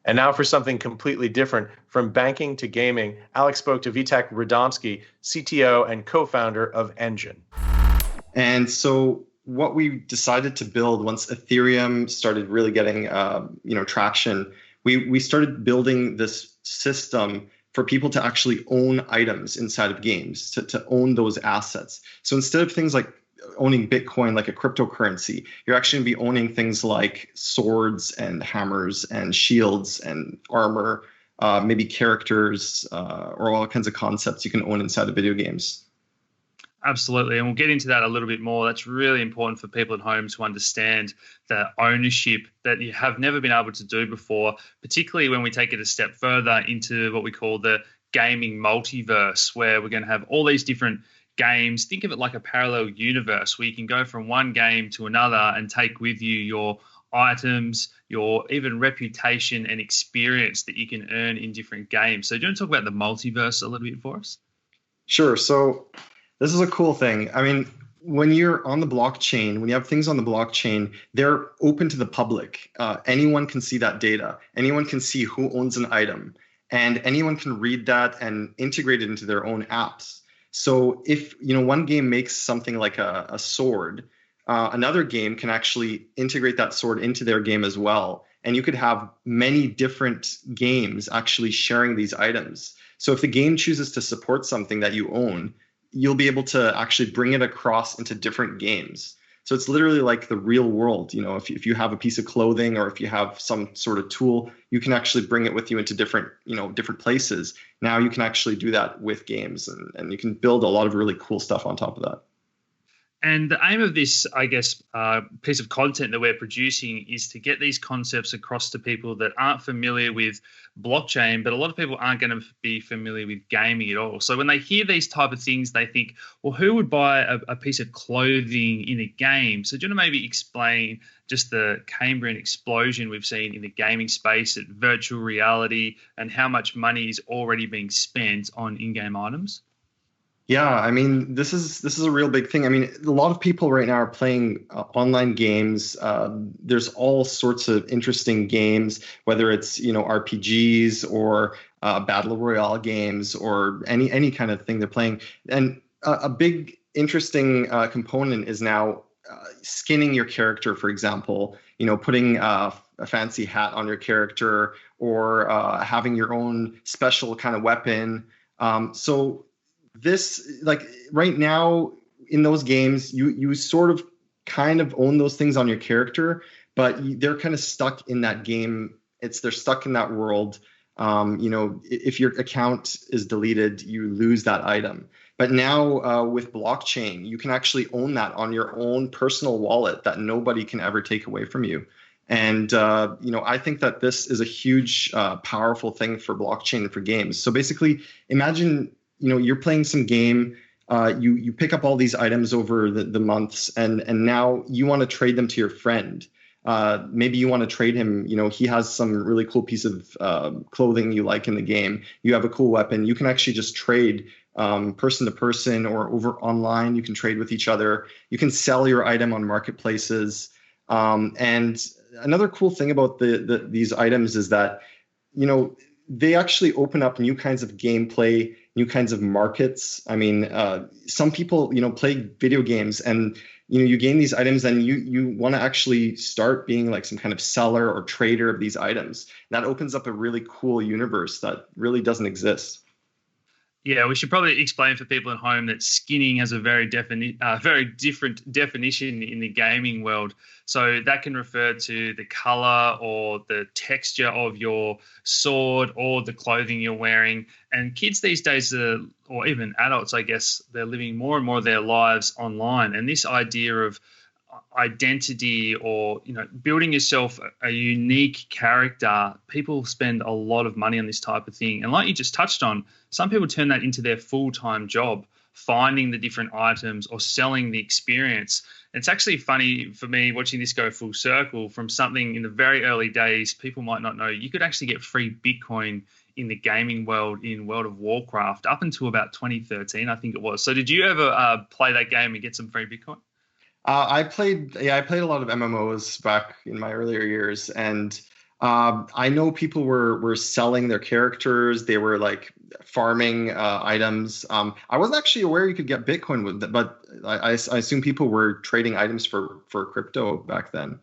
And now for something completely different, from banking to gaming, Alex spoke to Witek Radomski, CTO and co-founder of Enjin. And so what we decided to build once Ethereum started really getting traction, we started building this system for people to actually own items inside of games, to own those assets. So instead of things like owning Bitcoin like a cryptocurrency, you're actually going to be owning things like swords and hammers and shields and armor, maybe characters or all kinds of concepts you can own inside of video games. Absolutely. And we'll get into that a little bit more. That's really important for people at home to understand the ownership that you have never been able to do before, particularly when we take it a step further into what we call the gaming multiverse, where we're going to have all these different games. Think of it like a parallel universe where you can go from one game to another and take with you your items, your even reputation and experience that you can earn in different games. So do you want to talk about the multiverse a little bit for us? Sure. So this is a cool thing. I mean, when you're on the blockchain, when you have things on the blockchain, they're open to the public. Anyone can see that data. Anyone can see who owns an item, and anyone can read that and integrate it into their own apps. So if one game makes something like a sword, another game can actually integrate that sword into their game as well. And you could have many different games actually sharing these items. So if the game chooses to support something that you own, you'll be able to actually bring it across into different games. So it's literally like the real world. If you have a piece of clothing or if you have some sort of tool, you can actually bring it with you into different places. Now you can actually do that with games, and you can build a lot of really cool stuff on top of that. And the aim of this, I guess, piece of content that we're producing is to get these concepts across to people that aren't familiar with blockchain, but a lot of people aren't going to be familiar with gaming at all. So when they hear these type of things, they think, well, who would buy a piece of clothing in a game? So do you want to maybe explain just the Cambrian explosion we've seen in the gaming space at virtual reality and how much money is already being spent on in-game items? Yeah, I mean, this is a real big thing. I mean, a lot of people right now are playing online games. There's all sorts of interesting games, whether it's RPGs or battle royale games or any kind of thing they're playing. And a big interesting component is now skinning your character, for example. Putting a fancy hat on your character or having your own special kind of weapon. So this, like right now in those games, you sort of kind of own those things on your character, but they're kind of stuck in that game. They're stuck in that world. If your account is deleted, you lose that item. But now with blockchain, you can actually own that on your own personal wallet that nobody can ever take away from you. And I think that this is a huge, powerful thing for blockchain and for games. So basically, imagine you're playing some game, you pick up all these items over the months, and now you want to trade them to your friend. Maybe you want to trade him, he has some really cool piece of clothing you like in the game. You have a cool weapon. You can actually just trade person to person or over online. You can trade with each other. You can sell your item on marketplaces. And another cool thing about these items is that, they actually open up new kinds of gameplay, new kinds of markets. I mean, some people, play video games and, you gain these items and you want to actually start being like some kind of seller or trader of these items. That opens up a really cool universe that really doesn't exist. Yeah, we should probably explain for people at home that skinning has a very different definition in the gaming world. So that can refer to the color or the texture of your sword or the clothing you're wearing. And kids these days, or even adults, I guess, they're living more and more of their lives online. And this idea of identity or building yourself a unique character, people spend a lot of money on this type of thing. And like you just touched on, some people turn that into their full-time job, finding the different items or selling the experience. And it's actually funny for me watching this go full circle from something in the very early days people might not know. You could actually get free Bitcoin in the gaming world in World of Warcraft up until about 2013, I think it was. So did you ever play that game and get some free Bitcoin? I played a lot of MMOs back in my earlier years, and I know people were selling their characters. They were like farming items. I wasn't actually aware you could get Bitcoin with it, but I assume people were trading items for crypto back then.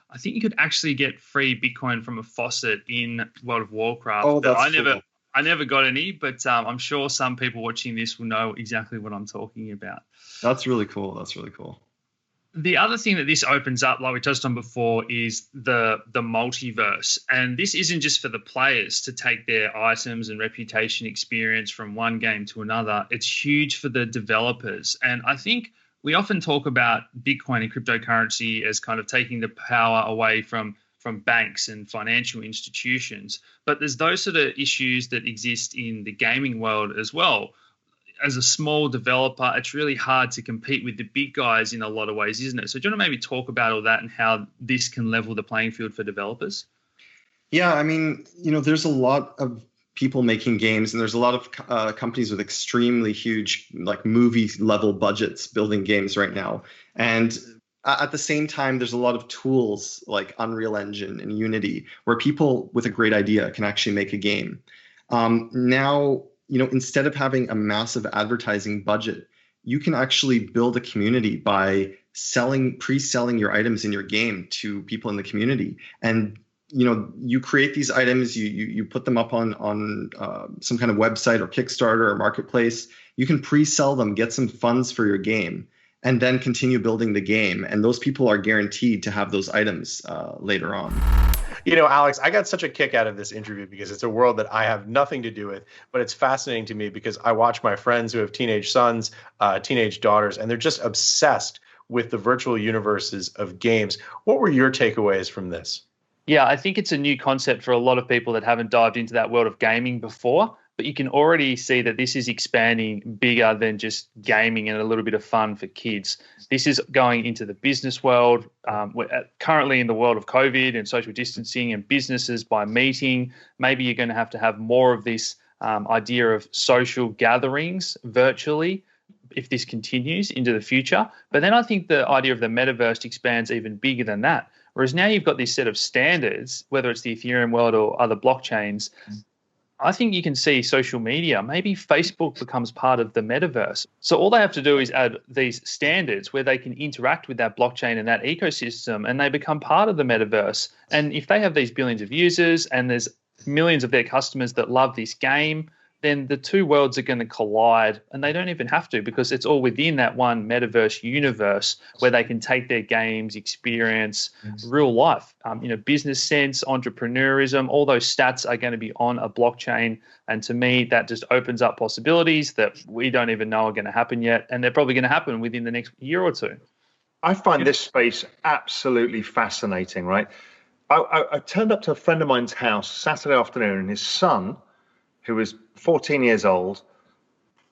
I think you could actually get free Bitcoin from a faucet in World of Warcraft. Oh, that's cool. I never got any, but I'm sure some people watching this will know exactly what I'm talking about. That's really cool. The other thing that this opens up, like we touched on before, is the multiverse. And this isn't just for the players to take their items and reputation experience from one game to another. It's huge for the developers. And I think we often talk about Bitcoin and cryptocurrency as kind of taking the power away from banks and financial institutions. But there's those sort of issues that exist in the gaming world as well. As a small developer, it's really hard to compete with the big guys in a lot of ways, isn't it? So do you want to maybe talk about all that and how this can level the playing field for developers? Yeah, I mean, there's a lot of people making games, and there's a lot of companies with extremely huge, like movie level budgets building games right now. And at the same time, there's a lot of tools like Unreal Engine and Unity where people with a great idea can actually make a game. Now, instead of having a massive advertising budget, you can actually build a community by pre-selling your items in your game to people in the community. And, you create these items, you put them up on some kind of website or Kickstarter or marketplace. You can pre-sell them, get some funds for your game, and then continue building the game. And those people are guaranteed to have those items later on. Alex, I got such a kick out of this interview because it's a world that I have nothing to do with, but it's fascinating to me because I watch my friends who have teenage sons, teenage daughters, and they're just obsessed with the virtual universes of games. What were your takeaways from this? Yeah, I think it's a new concept for a lot of people that haven't dived into that world of gaming before, but you can already see that this is expanding bigger than just gaming and a little bit of fun for kids. This is going into the business world. We're currently in the world of COVID and social distancing and businesses by meeting. Maybe you're going to have more of this idea of social gatherings virtually if this continues into the future. But then I think the idea of the metaverse expands even bigger than that. Whereas now you've got this set of standards, whether it's the Ethereum world or other blockchains. I think you can see social media, maybe Facebook becomes part of the metaverse. So all they have to do is add these standards where they can interact with that blockchain and that ecosystem, and they become part of the metaverse. And if they have these billions of users and there's millions of their customers that love this game, then the two worlds are going to collide, and they don't even have to because it's all within that one metaverse universe where they can take their games, experience real life, business sense, entrepreneurism, all those stats are going to be on a blockchain. And to me, that just opens up possibilities that we don't even know are going to happen yet, and they're probably going to happen within the next year or two. I find this space absolutely fascinating, right? I turned up to a friend of mine's house Saturday afternoon, and his son, who was 14 years old,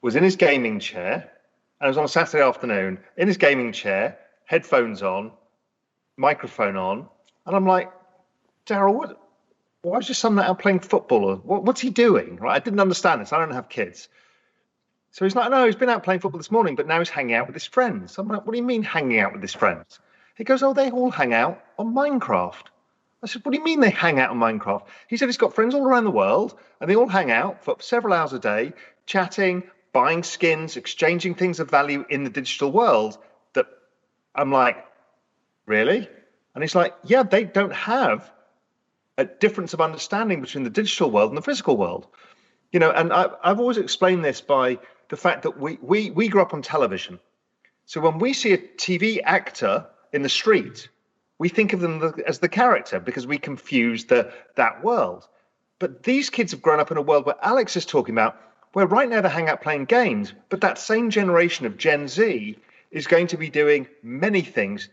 was in his gaming chair, and it was on a Saturday afternoon, in his gaming chair, headphones on, microphone on, and I'm like, Daryl, why is your son out playing football? Or what's he doing? Right? I didn't understand this. I don't have kids. So he's like, no, he's been out playing football this morning, but now he's hanging out with his friends. I'm like, what do you mean hanging out with his friends? He goes, oh, they all hang out on Minecraft. I said, what do you mean they hang out on Minecraft? He said he's got friends all around the world, and they all hang out for several hours a day, chatting, buying skins, exchanging things of value in the digital world. That I'm like, really? And he's like, yeah, they don't have a difference of understanding between the digital world and the physical world. And I've always explained this by the fact that we grew up on television. So when we see a TV actor in the street, we think of them as the character because we confuse that world. But these kids have grown up in a world where Alex is talking about, where right now they hang out playing games, but that same generation of Gen Z is going to be doing many things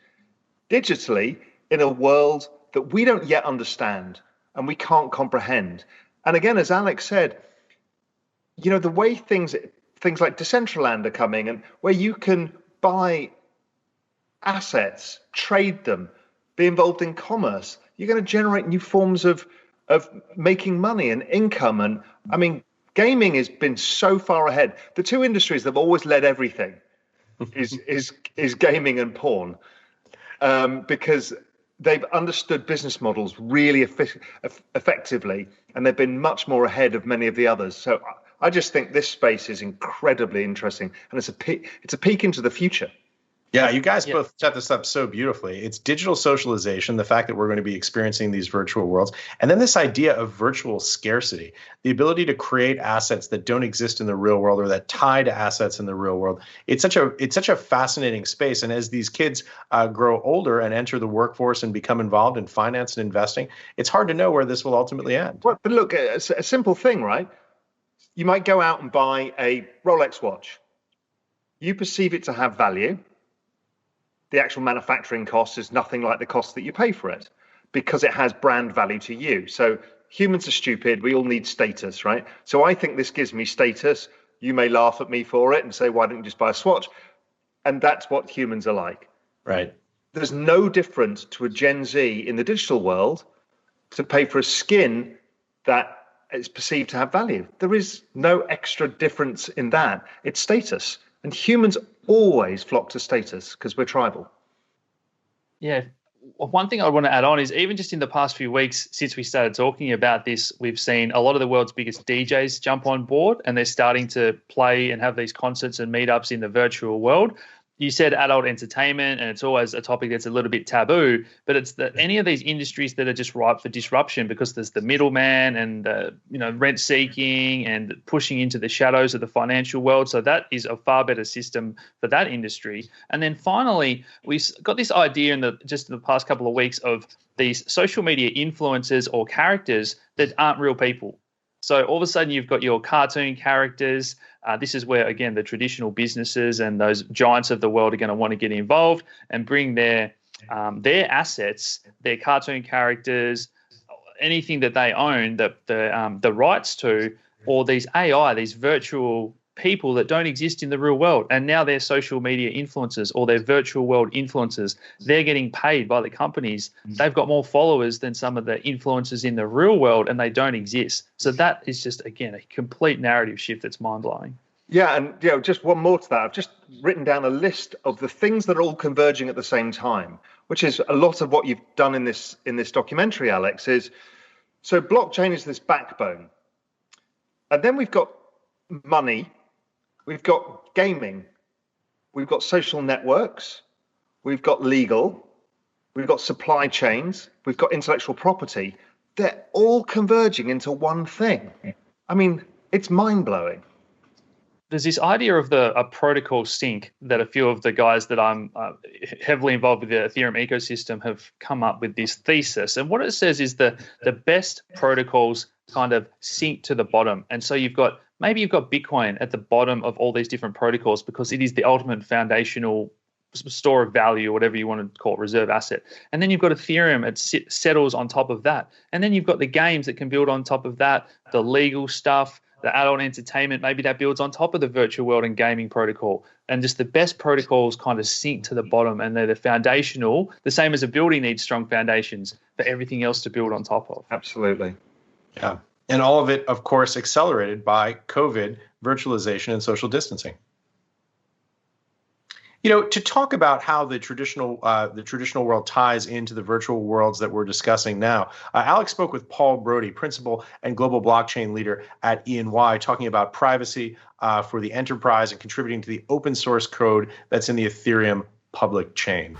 digitally in a world that we don't yet understand and we can't comprehend. And again, as Alex said, the way things like Decentralized are coming, and where you can buy assets, trade them, be involved in commerce, you're going to generate new forms of making money and income. And I mean, gaming has been so far ahead. The two industries that have always led everything is gaming and porn, because they've understood business models really effectively, and they've been much more ahead of many of the others. So I just think this space is incredibly interesting, and it's a peek into the future. Yeah, you guys both set this up so beautifully. It's digital socialization, the fact that we're going to be experiencing these virtual worlds, and then this idea of virtual scarcity, the ability to create assets that don't exist in the real world or that tie to assets in the real world. It's such a fascinating space. And as these kids grow older and enter the workforce and become involved in finance and investing, it's hard to know where this will ultimately end. Well, but look, a simple thing, right? You might go out and buy a Rolex watch. You perceive it to have value. The actual manufacturing cost is nothing like the cost that you pay for it because it has brand value to you. So humans are stupid. We all need status, right? So I think this gives me status. You may laugh at me for it and say, why don't you just buy a Swatch? And that's what humans are like. Right. There's no difference to a Gen Z in the digital world to pay for a skin that is perceived to have value. There is no extra difference in that. It's status. And humans always flock to status because we're tribal. Yeah. One thing I want to add on is even just in the past few weeks since we started talking about this, we've seen a lot of the world's biggest DJs jump on board and they're starting to play and have these concerts and meetups in the virtual world. You said adult entertainment, and it's always a topic that's a little bit taboo, but it's any of these industries that are just ripe for disruption because there's the middleman and rent seeking and pushing into the shadows of the financial world. So that is a far better system for that industry. And then finally, we've got this idea in the past couple of weeks of these social media influencers or characters that aren't real people. So all of a sudden you've got your cartoon characters. This is where, again, the traditional businesses and those giants of the world are going to want to get involved and bring their assets, their cartoon characters, anything that they own, the rights to, or these AI, these virtual people that don't exist in the real world. And now they're social media influencers or they're virtual world influencers. They're getting paid by the companies. They've got more followers than some of the influencers in the real world and they don't exist. So that is just, again, a complete narrative shift that's mind-blowing. Yeah, and just one more to that. I've just written down a list of the things that are all converging at the same time, which is a lot of what you've done in this documentary, Alex, is so blockchain is this backbone. And then we've got money. We've got gaming, we've got social networks, we've got legal, we've got supply chains, we've got intellectual property. They're all converging into one thing. I mean, it's mind-blowing. There's this idea of a protocol sync that a few of the guys that I'm heavily involved with the Ethereum ecosystem have come up with this thesis. And what it says is the best protocols kind of sink to the bottom. And so you've got Bitcoin at the bottom of all these different protocols because it is the ultimate foundational store of value, or whatever you want to call it, reserve asset. And then you've got Ethereum, it settles on top of that. And then you've got the games that can build on top of that, the legal stuff, the adult entertainment, maybe that builds on top of the virtual world and gaming protocol. And just the best protocols kind of sink to the bottom and they're the foundational, the same as a building needs strong foundations for everything else to build on top of. Absolutely. Yeah. And all of it, of course, accelerated by COVID, virtualization, and social distancing. To talk about how the traditional world ties into the virtual worlds that we're discussing now, Alex spoke with Paul Brody, principal and global blockchain leader at EY, talking about privacy for the enterprise and contributing to the open source code that's in the Ethereum public chain.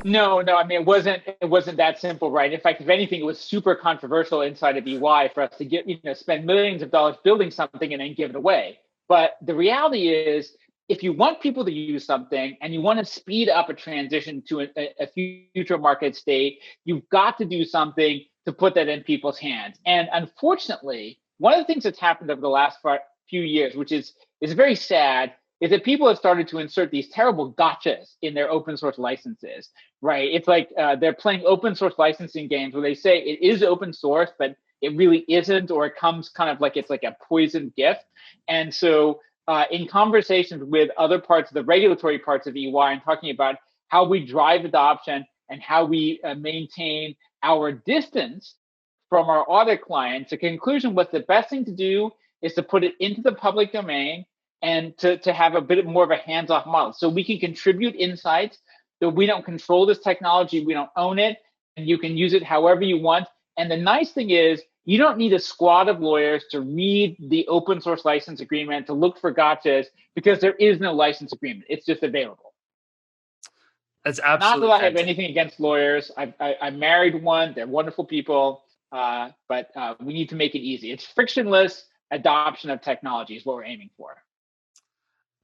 No. I mean, it wasn't that simple, right? In fact, if anything, it was super controversial inside of EY for us to spend millions of dollars building something and then give it away. But the reality is, if you want people to use something and you want to speed up a transition to a future market state, you've got to do something to put that in people's hands. And unfortunately, one of the things that's happened over the last few years, which is very sad, is that people have started to insert these terrible gotchas in their open source licenses, right? It's like they're playing open source licensing games where they say it is open source, but it really isn't, or it comes kind of like it's like a poisoned gift. And so in conversations with other parts of the regulatory parts of EY and talking about how we drive adoption and how we maintain our distance from our audit clients, the conclusion was the best thing to do is to put it into the public domain and to have a bit more of a hands-off model. So we can contribute insights, that we don't control this technology, we don't own it, and you can use it however you want. And the nice thing is, you don't need a squad of lawyers to read the open source license agreement to look for gotchas because there is no license agreement. It's just available. That's Not absolutely that I have fantastic. anything against lawyers. I married one. They're wonderful people. But we need to make it easy. It's frictionless adoption of technology is what we're aiming for.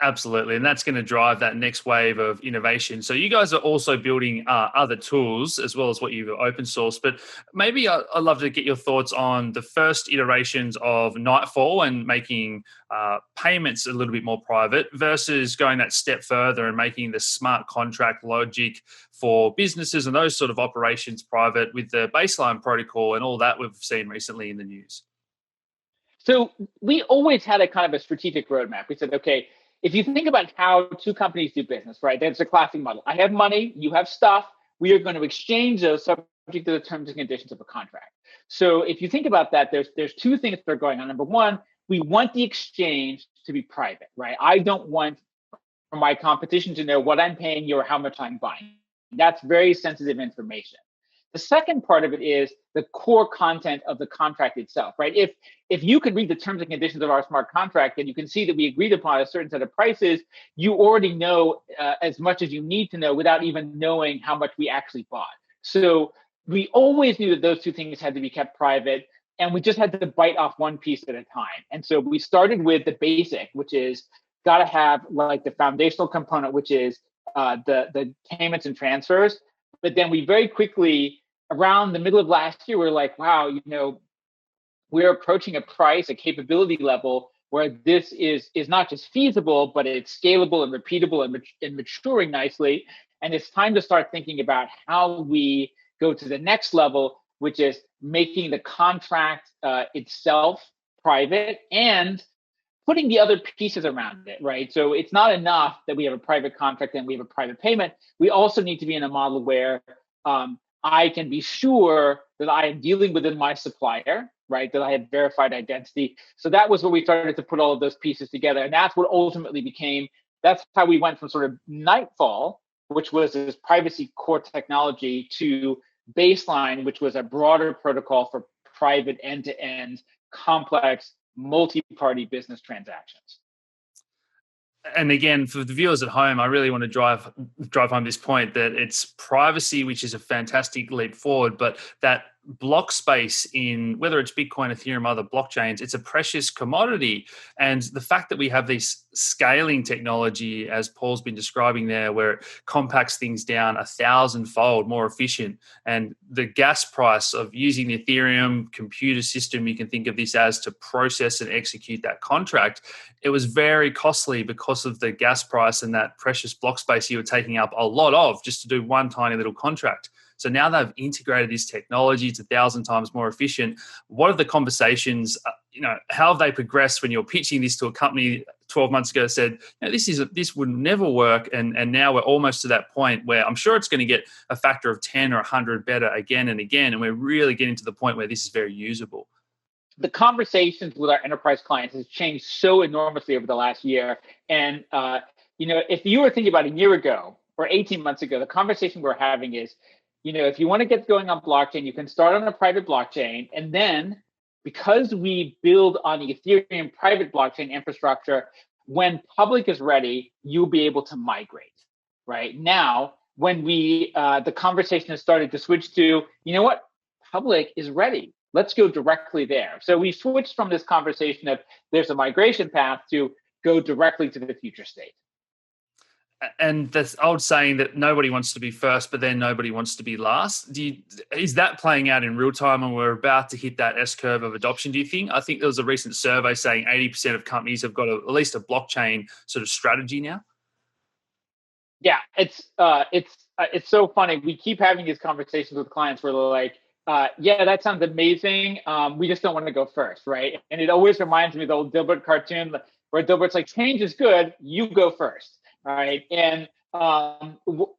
Absolutely. And that's going to drive that next wave of innovation. So you guys are also building other tools as well as what you've open sourced. But maybe I'd love to get your thoughts on the first iterations of Nightfall and making payments a little bit more private versus going that step further and making the smart contract logic for businesses and those sort of operations private with the baseline protocol and all that we've seen recently in the news. So we always had a kind of a strategic roadmap. We said, okay, if you think about how two companies do business, right? That's a classic model. I have money, you have stuff. We are going to exchange those subject to the terms and conditions of a contract. So if you think about that, there's two things that are going on. Number one, we want the exchange to be private, right? I don't want for my competition to know what I'm paying you or how much I'm buying. That's very sensitive information. The second part of it is the core content of the contract itself, right? If you could read the terms and conditions of our smart contract and you can see that we agreed upon a certain set of prices, you already know as much as you need to know without even knowing how much we actually bought. So we always knew that those two things had to be kept private, and we just had to bite off one piece at a time. And so we started with the basic, which is got to have like the foundational component, which is the payments and transfers. But then we very quickly, around the middle of last year, we're like, wow, we're approaching a price, a capability level where this is not just feasible, but it's scalable and repeatable and maturing nicely. And it's time to start thinking about how we go to the next level, which is making the contract itself private and putting the other pieces around it, right? So it's not enough that we have a private contract and we have a private payment. We also need to be in a model where I can be sure that I am dealing within my supplier, right? That I have verified identity. So that was where we started to put all of those pieces together. And that's what ultimately that's how we went from sort of Nightfall, which was this privacy core technology, to Baseline, which was a broader protocol for private end-to-end complex multi-party business transactions. And again, for the viewers at home, I really want to drive home this point that it's privacy, which is a fantastic leap forward, but that block space in whether it's Bitcoin, Ethereum, other blockchains, it's a precious commodity. And the fact that we have this scaling technology, as Paul's been describing there, where it compacts things down 1,000-fold more efficient, and the gas price of using the Ethereum computer system, you can think of this as to process and execute that contract, it was very costly because of the gas price and that precious block space you were taking up a lot of just to do one tiny little contract. So now they've integrated this technology. It's 1,000 times more efficient. What are the conversations, how have they progressed when you're pitching this to a company 12 months ago said, this would never work. And now we're almost to that point where I'm sure it's going to get a factor of 10 or 100 better again and again. And we're really getting to the point where this is very usable. The conversations with our enterprise clients has changed so enormously over the last year. And, if you were thinking about a year ago or 18 months ago, the conversation we're having is, if you want to get going on blockchain, you can start on a private blockchain. And then because we build on the Ethereum private blockchain infrastructure, when public is ready, you'll be able to migrate. Right now, when the conversation has started to switch to, public is ready. Let's go directly there. So we switched from this conversation of there's a migration path to go directly to the future state. And that's old saying that nobody wants to be first, but then nobody wants to be last. Is that playing out in real time and we're about to hit that S-curve of adoption, do you think? I think there was a recent survey saying 80% of companies have got at least a blockchain sort of strategy now. Yeah, it's so funny. We keep having these conversations with clients where they're like, yeah, that sounds amazing. We just don't want to go first, right? And it always reminds me of the old Dilbert cartoon where Dilbert's like, change is good, you go first. All right. And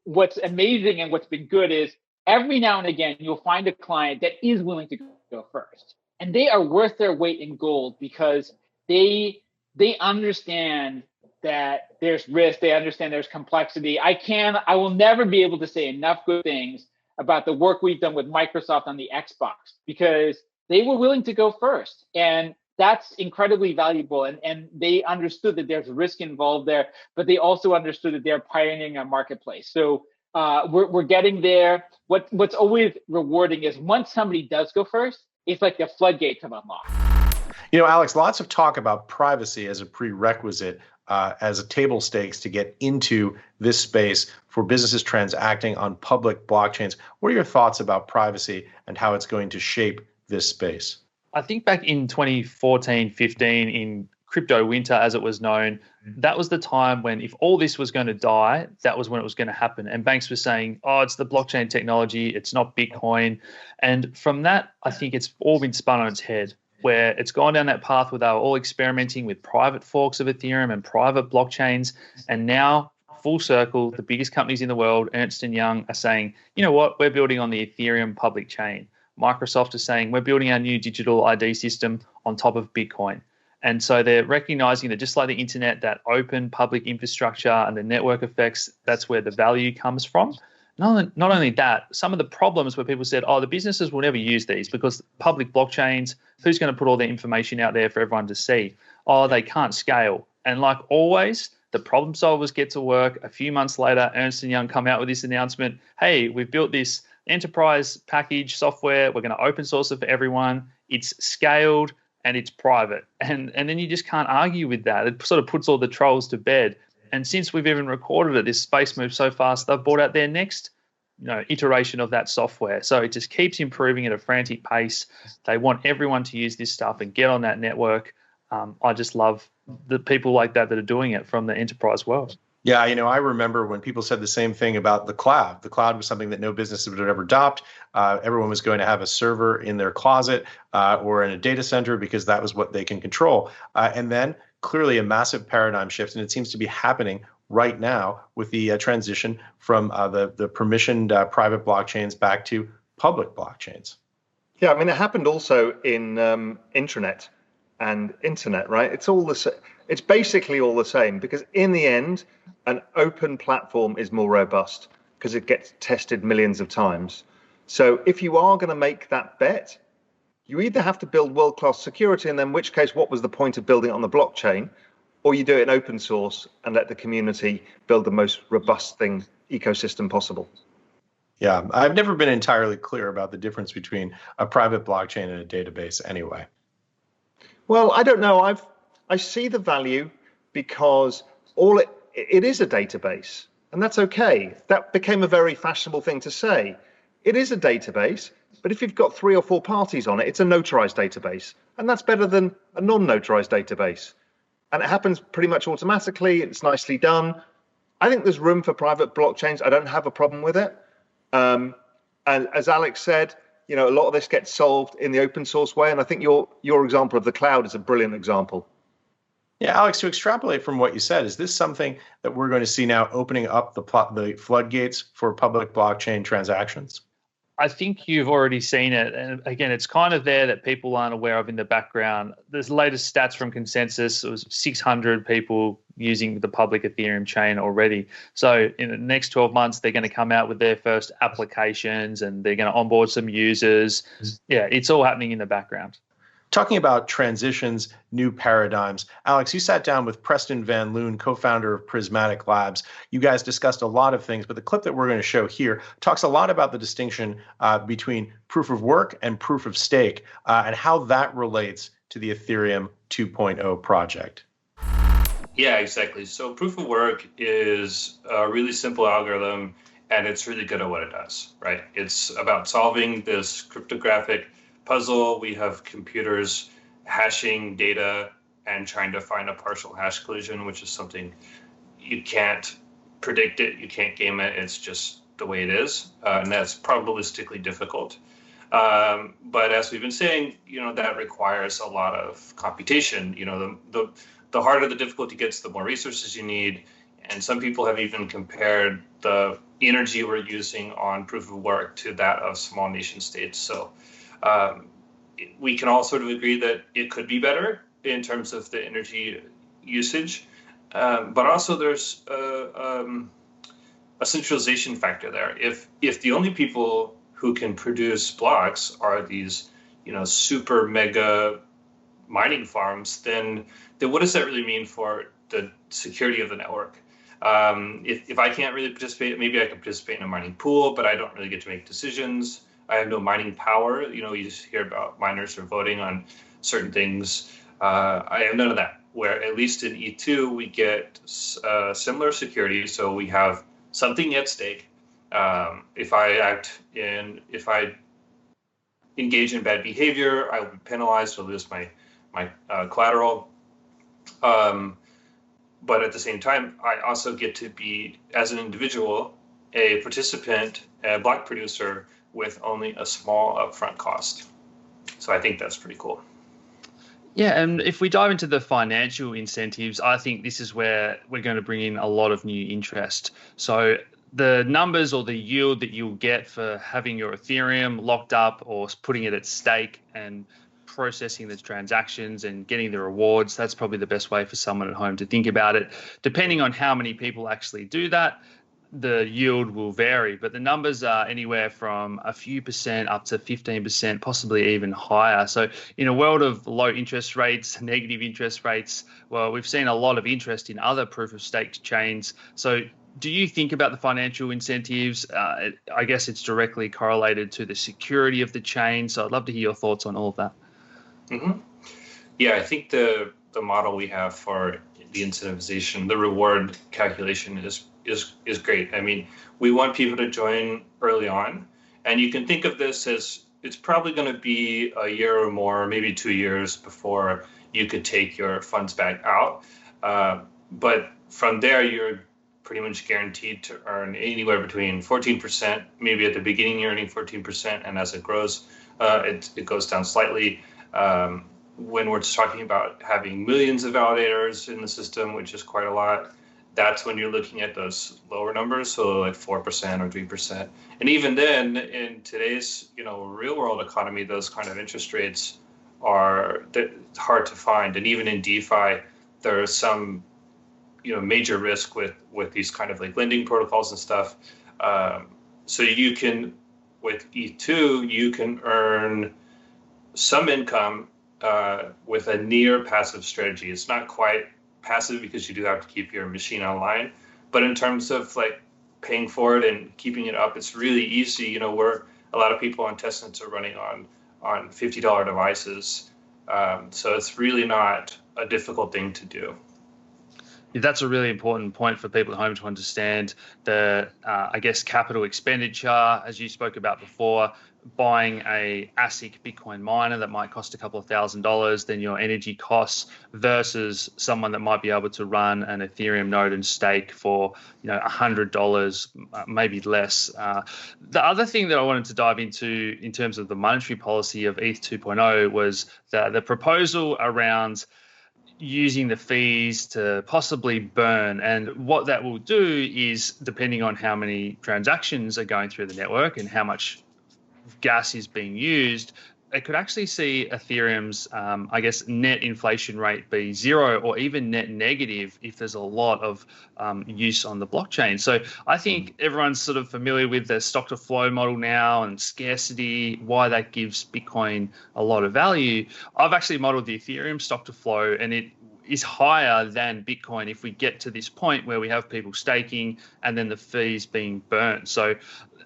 what's amazing and what's been good is every now and again, you'll find a client that is willing to go first. And they are worth their weight in gold because they understand that there's risk. They understand there's complexity. I will never be able to say enough good things about the work we've done with Microsoft on the Xbox because they were willing to go first. And that's incredibly valuable. And they understood that there's risk involved there, but they also understood that they're pioneering a marketplace. So We're getting there. What's always rewarding is once somebody does go first, it's like the floodgates have unlocked. Alex, lots of talk about privacy as a prerequisite, as a table stakes to get into this space for businesses transacting on public blockchains. What are your thoughts about privacy and how it's going to shape this space? I think back in 2014, 15, in crypto winter, as it was known, that was the time when if all this was going to die, that was when it was going to happen. And banks were saying, oh, it's the blockchain technology, it's not Bitcoin. And from that, I think it's all been spun on its head, where it's gone down that path where they were all experimenting with private forks of Ethereum and private blockchains. And now, full circle, the biggest companies in the world, Ernst & Young, are saying, you know what, we're building on the Ethereum public chain. Microsoft is saying, we're building our new digital ID system on top of Bitcoin. And so they're recognizing that just like the internet, that open public infrastructure and the network effects, that's where the value comes from. Not only that, some of the problems where people said, oh, the businesses will never use these because public blockchains, who's going to put all their information out there for everyone to see? Oh, they can't scale. And like always, the problem solvers get to work. A few months later, Ernst & Young come out with this announcement, hey, we've built this enterprise package software. We're going to open source it for everyone. It's scaled and it's private. And then you just can't argue with that. It sort of puts all the trolls to bed. And since we've even recorded it, this space moves so fast, they've brought out their next iteration of that software. So it just keeps improving at a frantic pace. They want everyone to use this stuff and get on that network. I just love the people like that are doing it from the enterprise world. Yeah, I remember when people said the same thing about the cloud. The cloud was something that no business would ever adopt. Everyone was going to have a server in their closet or in a data center because that was what they can control. And then clearly a massive paradigm shift, and it seems to be happening right now with the transition from the permissioned private blockchains back to public blockchains. Yeah, I mean, it happened also in intranet and internet, right? It's basically all the same because in the end, an open platform is more robust because it gets tested millions of times. So if you are going to make that bet, you either have to build world-class security, and then in which case, what was the point of building it on the blockchain? Or you do it in open source and let the community build the most robust ecosystem possible. Yeah, I've never been entirely clear about the difference between a private blockchain and a database anyway. Well, I don't know. I see the value because it is a database, and that's okay. That became a very fashionable thing to say. It is a database, but if you've got 3 or 4 parties on it, it's a notarized database, and that's better than a non-notarized database. And it happens pretty much automatically. It's nicely done. I think there's room for private blockchains. I don't have a problem with it. And as Alex said, a lot of this gets solved in the open source way, and I think your example of the cloud is a brilliant example. Yeah, Alex, to extrapolate from what you said, is this something that we're going to see now opening up the floodgates for public blockchain transactions? I think you've already seen it. And again, it's kind of there that people aren't aware of in the background. There's latest stats from ConsenSys. It was 600 people using the public Ethereum chain already. So in the next 12 months, they're going to come out with their first applications and they're going to onboard some users. Yeah, it's all happening in the background. Talking about transitions, new paradigms, Alex, you sat down with Preston Van Loon, co-founder of Prismatic Labs. You guys discussed a lot of things, but the clip that we're going to show here talks a lot about the distinction between proof of work and proof of stake and how that relates to the Ethereum 2.0 project. Yeah, exactly. So proof of work is a really simple algorithm, and it's really good at what it does, right? It's about solving this cryptographic puzzle. We have computers hashing data and trying to find a partial hash collision, which is something you can't predict it, you can't game it, it's just the way it is, and that's probabilistically difficult. But as we've been saying, that requires a lot of computation. The harder the difficulty gets, the more resources you need, and some people have even compared the energy we're using on proof of work to that of small nation states. So we can all sort of agree that it could be better in terms of the energy usage, but also there's a centralization factor there. If the only people who can produce blocks are these, super mega mining farms, then what does that really mean for the security of the network? If I can't really participate, maybe I can participate in a mining pool, but I don't really get to make decisions. I have no mining power. You just hear about miners are voting on certain things. I have none of that, where at least in E2, we get similar security. So we have something at stake. If I engage in bad behavior, I will be penalized. I'll lose my collateral. But at the same time, I also get to be, as an individual, a participant, a block producer with only a small upfront cost. So I think that's pretty cool. Yeah, and if we dive into the financial incentives, I think this is where we're going to bring in a lot of new interest. So the numbers or the yield that you'll get for having your Ethereum locked up or putting it at stake and processing the transactions and getting the rewards, that's probably the best way for someone at home to think about it. Depending on how many people actually do that, the yield will vary, but the numbers are anywhere from a few percent up to 15%, possibly even higher. So in a world of low interest rates, negative interest rates, well, we've seen a lot of interest in other proof of stake chains. So do you think about the financial incentives? I guess it's directly correlated to the security of the chain. So I'd love to hear your thoughts on all of that. Mm-hmm. Yeah, I think the model we have for the incentivization, the reward calculation is great. I mean, we want people to join early on, and you can think of this as it's probably going to be a year or more, maybe 2 years before you could take your funds back out. But from there, you're pretty much guaranteed to earn anywhere between 14%. Maybe at the beginning you're earning 14%, and as it grows, it goes down slightly. When we're talking about having millions of validators in the system, which is quite a lot, that's when you're looking at those lower numbers, so like 4% or 3%. And even then, in today's real world economy, those kind of interest rates are hard to find. And even in DeFi, there is some major risk with these kind of like lending protocols and stuff. So you can, with E2, you can earn some income with a near passive strategy. It's not quite passive because you do have to keep your machine online, but in terms of like paying for it and keeping it up, it's really easy. Where a lot of people on testnets are running on $50 devices, so it's really not a difficult thing to do. That's a really important point for people at home to understand. The I guess capital expenditure, as you spoke about before, buying a ASIC Bitcoin miner that might cost a couple of $1,000s, then your energy costs versus someone that might be able to run an Ethereum node and stake for $100, maybe less. The other thing that I wanted to dive into in terms of the monetary policy of ETH 2.0 was the proposal around using the fees to possibly burn. And what that will do is, depending on how many transactions are going through the network and how much gas is being used, it could actually see Ethereum's, net inflation rate be zero or even net negative if there's a lot of use on the blockchain. So I think everyone's sort of familiar with the stock to flow model now and scarcity, why that gives Bitcoin a lot of value. I've actually modeled the Ethereum stock to flow, and it is higher than Bitcoin if we get to this point where we have people staking and then the fees being burnt. So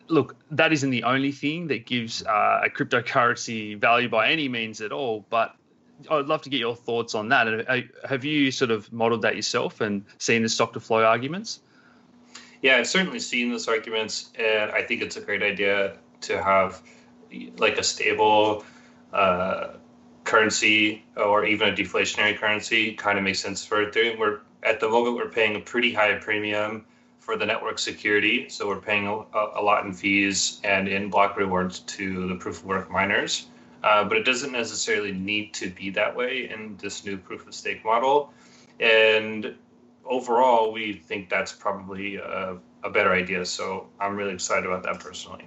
look, that isn't the only thing that gives a cryptocurrency value by any means at all, but I'd love to get your thoughts on that. Have you sort of modeled that yourself and seen the stock to flow arguments? Yeah, I've certainly seen those arguments, and I think it's a great idea to have like a stable currency or even a deflationary currency. Kind of makes sense for Ethereum. At the moment, we're paying a pretty high premium for the network security. So we're paying a lot in fees and in block rewards to the proof of work miners. But it doesn't necessarily need to be that way in this new proof of stake model. And overall, we think that's probably a better idea. So I'm really excited about that personally.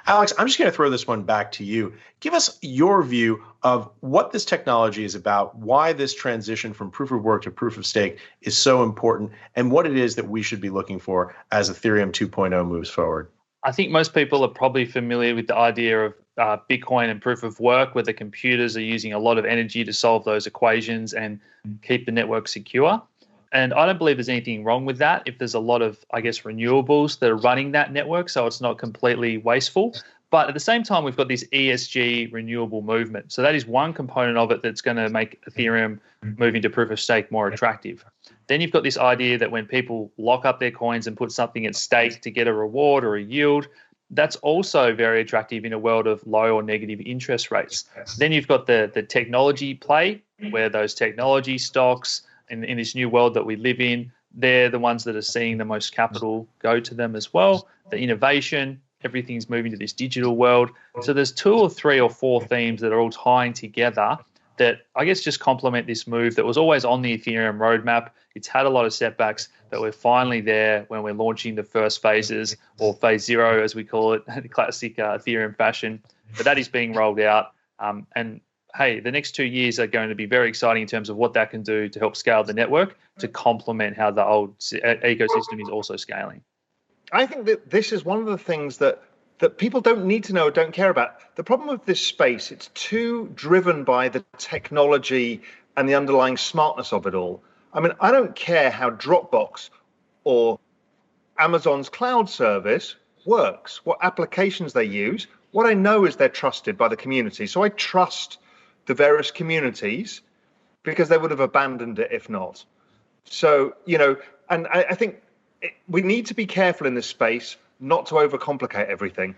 Alex, I'm just going to throw this one back to you. Give us your view of what this technology is about, why this transition from proof of work to proof of stake is so important, and what it is that we should be looking for as Ethereum 2.0 moves forward. I think most people are probably familiar with the idea of Bitcoin and proof of work, where the computers are using a lot of energy to solve those equations and keep the network secure. And I don't believe there's anything wrong with that if there's a lot of, I guess, renewables that are running that network, so it's not completely wasteful. But at the same time, we've got this ESG renewable movement. So that is one component of it that's going to make Ethereum moving to proof of stake more attractive. Then you've got this idea that when people lock up their coins and put something at stake to get a reward or a yield, that's also very attractive in a world of low or negative interest rates. Then you've got the technology play, where those technology stocks in this new world that we live in, they're the ones that are seeing the most capital go to them as well. The innovation, everything's moving to this digital world. So there's 2 or 3 or 4 themes that are all tying together that I guess just complement this move that was always on the Ethereum roadmap. It's had a lot of setbacks, but we're finally there when we're launching the first phases, or phase 0, as we call it, the classic Ethereum fashion. But that is being rolled out. And hey, the next 2 years are going to be very exciting in terms of what that can do to help scale the network to complement how the old ecosystem is also scaling. I think that this is one of the things that people don't need to know or don't care about. The problem with this space, it's too driven by the technology and the underlying smartness of it all. I mean, I don't care how Dropbox or Amazon's cloud service works, what applications they use. What I know is they're trusted by the community. So I trust the various communities because they would have abandoned it if not. So, and I think we need to be careful in this space not to overcomplicate everything.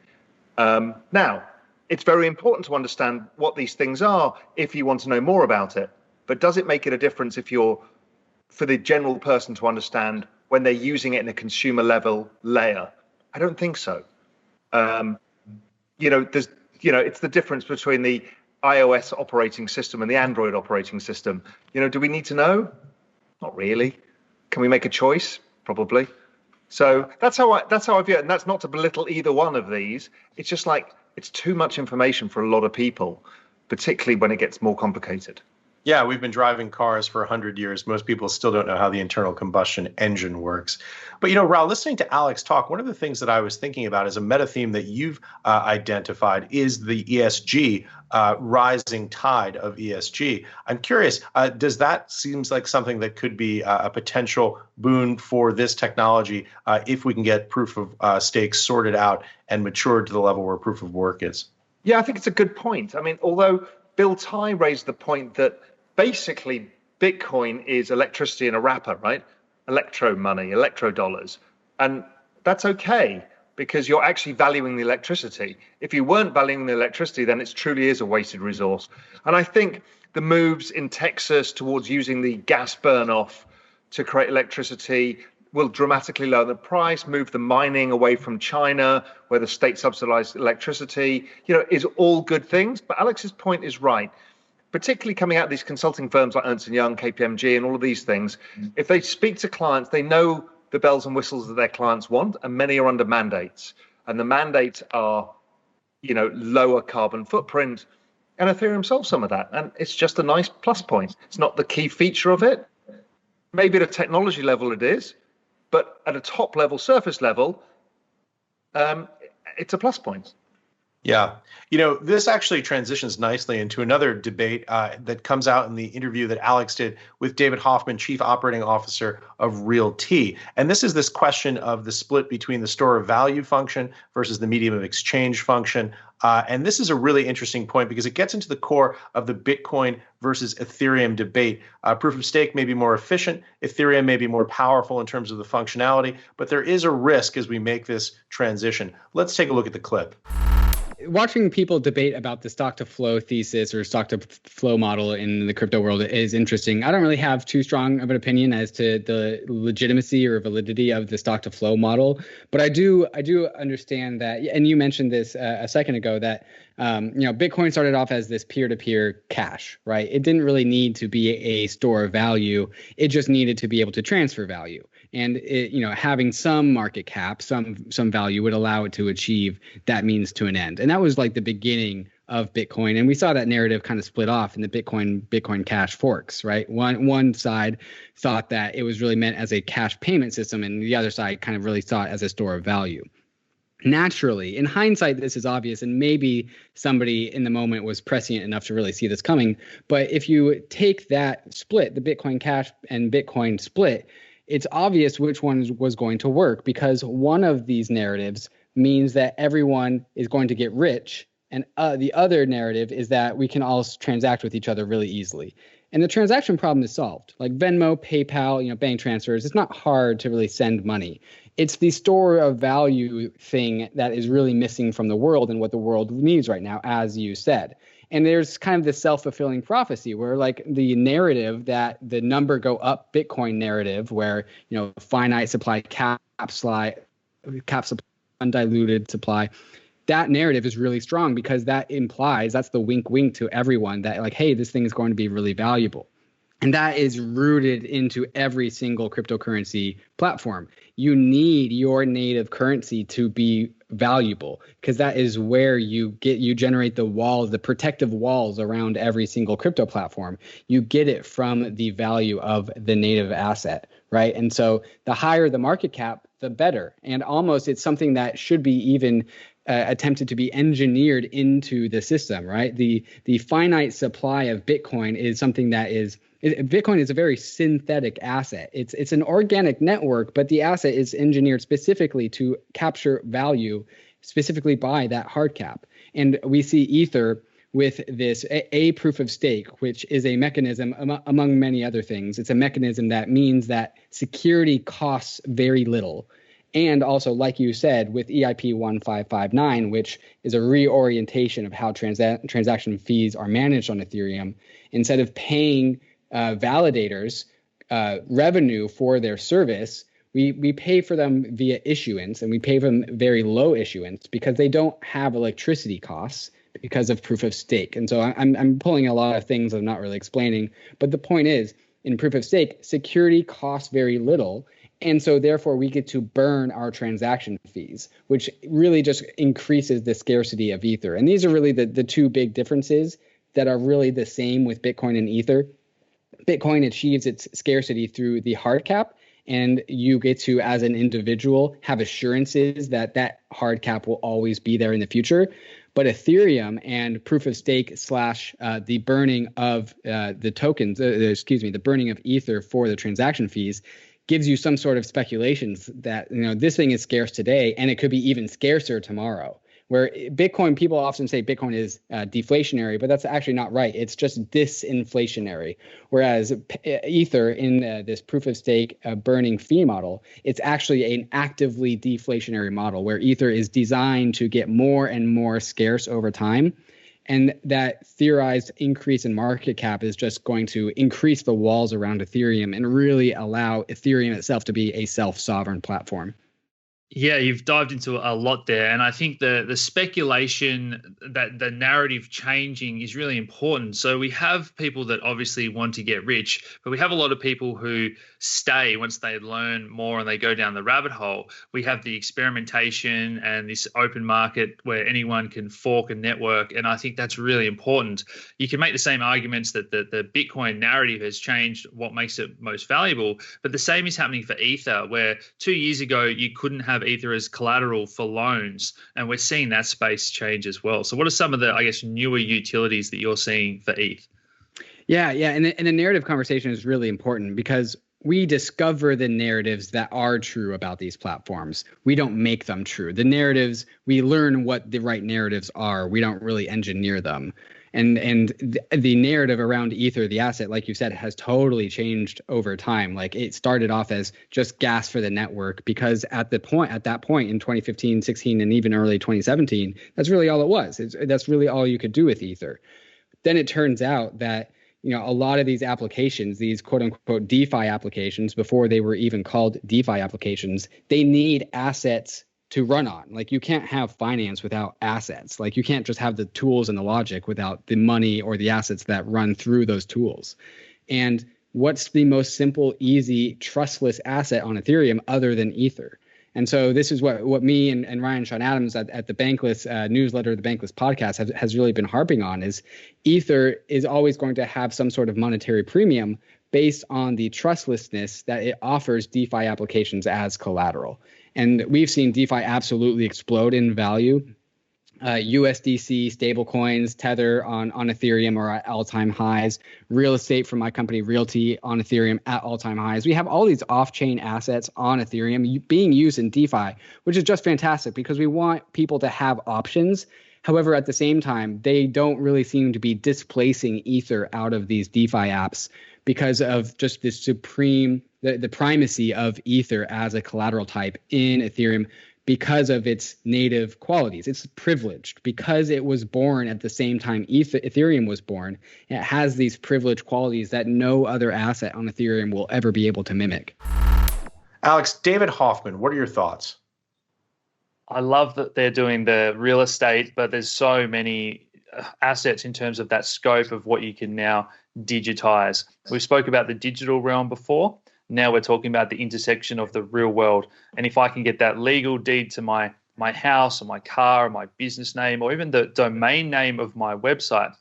Now, it's very important to understand what these things are if you want to know more about it. But does it make it a difference for the general person to understand when they're using it in a consumer level layer? I don't think so. It's the difference between the iOS operating system and the Android operating system. Do we need to know? Not really. Can we make a choice? Probably. So that's how I view it. And that's not to belittle either one of these. It's just like it's too much information for a lot of people, particularly when it gets more complicated. Yeah, we've been driving cars for 100 years. Most people still don't know how the internal combustion engine works. But, Raoul, listening to Alex talk, one of the things that I was thinking about as a meta theme that you've identified is the ESG, rising tide of ESG. I'm curious, does that seems like something that could be a potential boon for this technology if we can get proof of stake sorted out and matured to the level where proof of work is? Yeah, I think it's a good point. I mean, although Bill Tai raised the point that basically Bitcoin is electricity in a wrapper, right? Electro money, electro dollars. And that's okay because you're actually valuing the electricity. If you weren't valuing the electricity, then it truly is a wasted resource. And I think the moves in Texas towards using the gas burn off to create electricity will dramatically lower the price, move the mining away from China, where the state subsidized electricity, is all good things. But Alex's point is right. Particularly coming out of these consulting firms like Ernst & Young, KPMG, and all of these things, if they speak to clients, they know the bells and whistles that their clients want, and many are under mandates. And the mandates are, lower carbon footprint, and Ethereum solves some of that. And it's just a nice plus point. It's not the key feature of it. Maybe at a technology level it is, but at a top level, surface level, it's a plus point. Yeah. This actually transitions nicely into another debate that comes out in the interview that Alex did with David Hoffman, Chief Operating Officer of RealT. And this is this question of the split between the store of value function versus the medium of exchange function. And this is a really interesting point because it gets into the core of the Bitcoin versus Ethereum debate. Proof of stake may be more efficient. Ethereum may be more powerful in terms of the functionality, but there is a risk as we make this transition. Let's take a look at the clip. Watching people debate about the stock to flow thesis or stock to flow model in the crypto world is interesting. I don't really have too strong of an opinion as to the legitimacy or validity of the stock to flow model, but I do understand that, and you mentioned this a second ago, that Bitcoin started off as this peer-to-peer cash, right? It didn't really need to be a store of value. It just needed to be able to transfer value. And having some market cap, some value would allow it to achieve that means to an end. And that was like the beginning of Bitcoin. And we saw that narrative kind of split off in the Bitcoin Cash forks, right? One side thought that it was really meant as a cash payment system, and the other side kind of really saw it as a store of value. naturally. In hindsight, this is obvious, and maybe somebody in the moment was prescient enough to really see this coming. But if you take that split, the Bitcoin Cash and Bitcoin split, it's obvious which one was going to work, because one of these narratives means that everyone is going to get rich, and the other narrative is that we can all transact with each other really easily. And the transaction problem is solved. Like Venmo, PayPal, bank transfers, it's not hard to really send money. It's the store of value thing that is really missing from the world and what the world needs right now, as you said. And there's kind of this self-fulfilling prophecy where, like, the narrative that the number go up Bitcoin narrative, where, finite supply, cap supply, undiluted supply, that narrative is really strong, because that implies, that's the wink wink to everyone that, like, hey, this thing is going to be really valuable. And that is rooted into every single cryptocurrency platform. You need your native currency to be valuable, because that is where you generate the walls, the protective walls around every single crypto platform. You get it from the value of the native asset, right? And so the higher the market cap, the better. And almost it's something that should be even attempted to be engineered into the system, right? The finite supply of Bitcoin is something that is, Bitcoin is a very synthetic asset. It's an organic network, but the asset is engineered specifically to capture value, specifically by that hard cap. And we see Ether with this a proof of stake, which is a mechanism among many other things. It's a mechanism that means that security costs very little. And also, like you said, with EIP 1559, which is a reorientation of how transaction fees are managed on Ethereum, instead of paying validators revenue for their service, we pay for them via issuance, and we pay them very low issuance because they don't have electricity costs because of proof of stake. And so I'm pulling a lot of things I'm not really explaining, but the point is, in proof of stake, security costs very little. And so therefore we get to burn our transaction fees, which really just increases the scarcity of Ether. And these are really the two big differences that are really the same with Bitcoin and Ether. Bitcoin achieves its scarcity through the hard cap, and you get to, as an individual, have assurances that that hard cap will always be there in the future. But Ethereum and proof of stake / the burning of the tokens, the burning of Ether for the transaction fees, gives you some sort of speculations that, this thing is scarce today and it could be even scarcer tomorrow. Where Bitcoin, people often say Bitcoin is deflationary, but that's actually not right. It's just disinflationary. Whereas Ether, in this proof of stake burning fee model, it's actually an actively deflationary model where Ether is designed to get more and more scarce over time. And that theorized increase in market cap is just going to increase the walls around Ethereum and really allow Ethereum itself to be a self-sovereign platform. Yeah, you've dived into a lot there. And I think the speculation that the narrative changing is really important. So we have people that obviously want to get rich, but we have a lot of people who stay once they learn more and they go down the rabbit hole. We have the experimentation and this open market where anyone can fork a network. And I think that's really important. You can make the same arguments that the Bitcoin narrative has changed what makes it most valuable, but the same is happening for Ether, where 2 years ago you couldn't have Ether as collateral for loans, and we're seeing that space change as well. So what are some of the, I guess, newer utilities that you're seeing for ETH? Yeah, and the narrative conversation is really important because we discover the narratives that are true about these platforms. We don't make them true. The narratives, we learn what the right narratives are. We don't really engineer them. And the narrative around Ether, the asset, like you said, has totally changed over time. Like, it started off as just gas for the network because at that point in 2015, 16, and even early 2017, that's really all it was. That's really all you could do with Ether. Then it turns out that a lot of these applications, these quote unquote DeFi applications, before they were even called DeFi applications, they need assets to run on. Like, you can't have finance without assets. Like, you can't just have the tools and the logic without the money or the assets that run through those tools. And what's the most simple, easy, trustless asset on Ethereum other than Ether? And so this is what me and Ryan Sean Adams at the Bankless newsletter, the Bankless podcast has really been harping on, is Ether is always going to have some sort of monetary premium based on the trustlessness that it offers DeFi applications as collateral. And we've seen DeFi absolutely explode in value. USDC, stablecoins, Tether on Ethereum are at all-time highs. Real estate from my company, RealT, on Ethereum at all-time highs. We have all these off-chain assets on Ethereum being used in DeFi, which is just fantastic because we want people to have options. However, at the same time, they don't really seem to be displacing Ether out of these DeFi apps because of just this the primacy of Ether as a collateral type in Ethereum because of its native qualities. It's privileged because it was born at the same time Ethereum was born. It has these privileged qualities that no other asset on Ethereum will ever be able to mimic. Alex, David Hoffman, what are your thoughts? I love that they're doing the real estate, but there's so many assets in terms of that scope of what you can now digitize. We spoke about the digital realm before. Now we're talking about the intersection of the real world. And if I can get that legal deed to my house or my car or my business name or even the domain name of my website,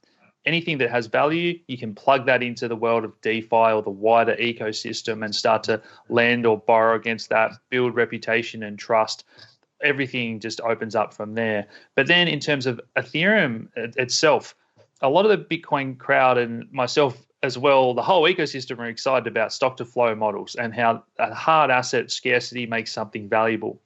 anything that has value, you can plug that into the world of DeFi or the wider ecosystem and start to lend or borrow against that, build reputation and trust. Everything just opens up from there. But then in terms of Ethereum itself, a lot of the Bitcoin crowd and myself as well, the whole ecosystem are excited about stock to flow models and how a hard asset scarcity makes something valuable.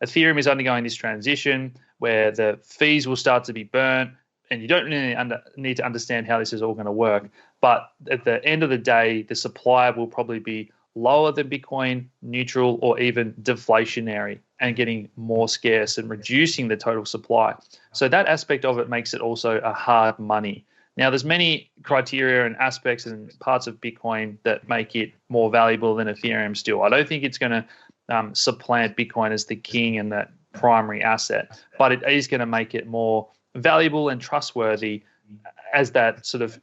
Ethereum is undergoing this transition where the fees will start to be burnt and you don't really need to understand how this is all going to work. But at the end of the day, the supply will probably be lower than Bitcoin, neutral, or even deflationary and getting more scarce and reducing the total supply. So that aspect of it makes it also a hard money. Now, there's many criteria and aspects and parts of Bitcoin that make it more valuable than Ethereum still. I don't think it's going to supplant Bitcoin as the king and that primary asset, but it is going to make it more valuable and trustworthy as that sort of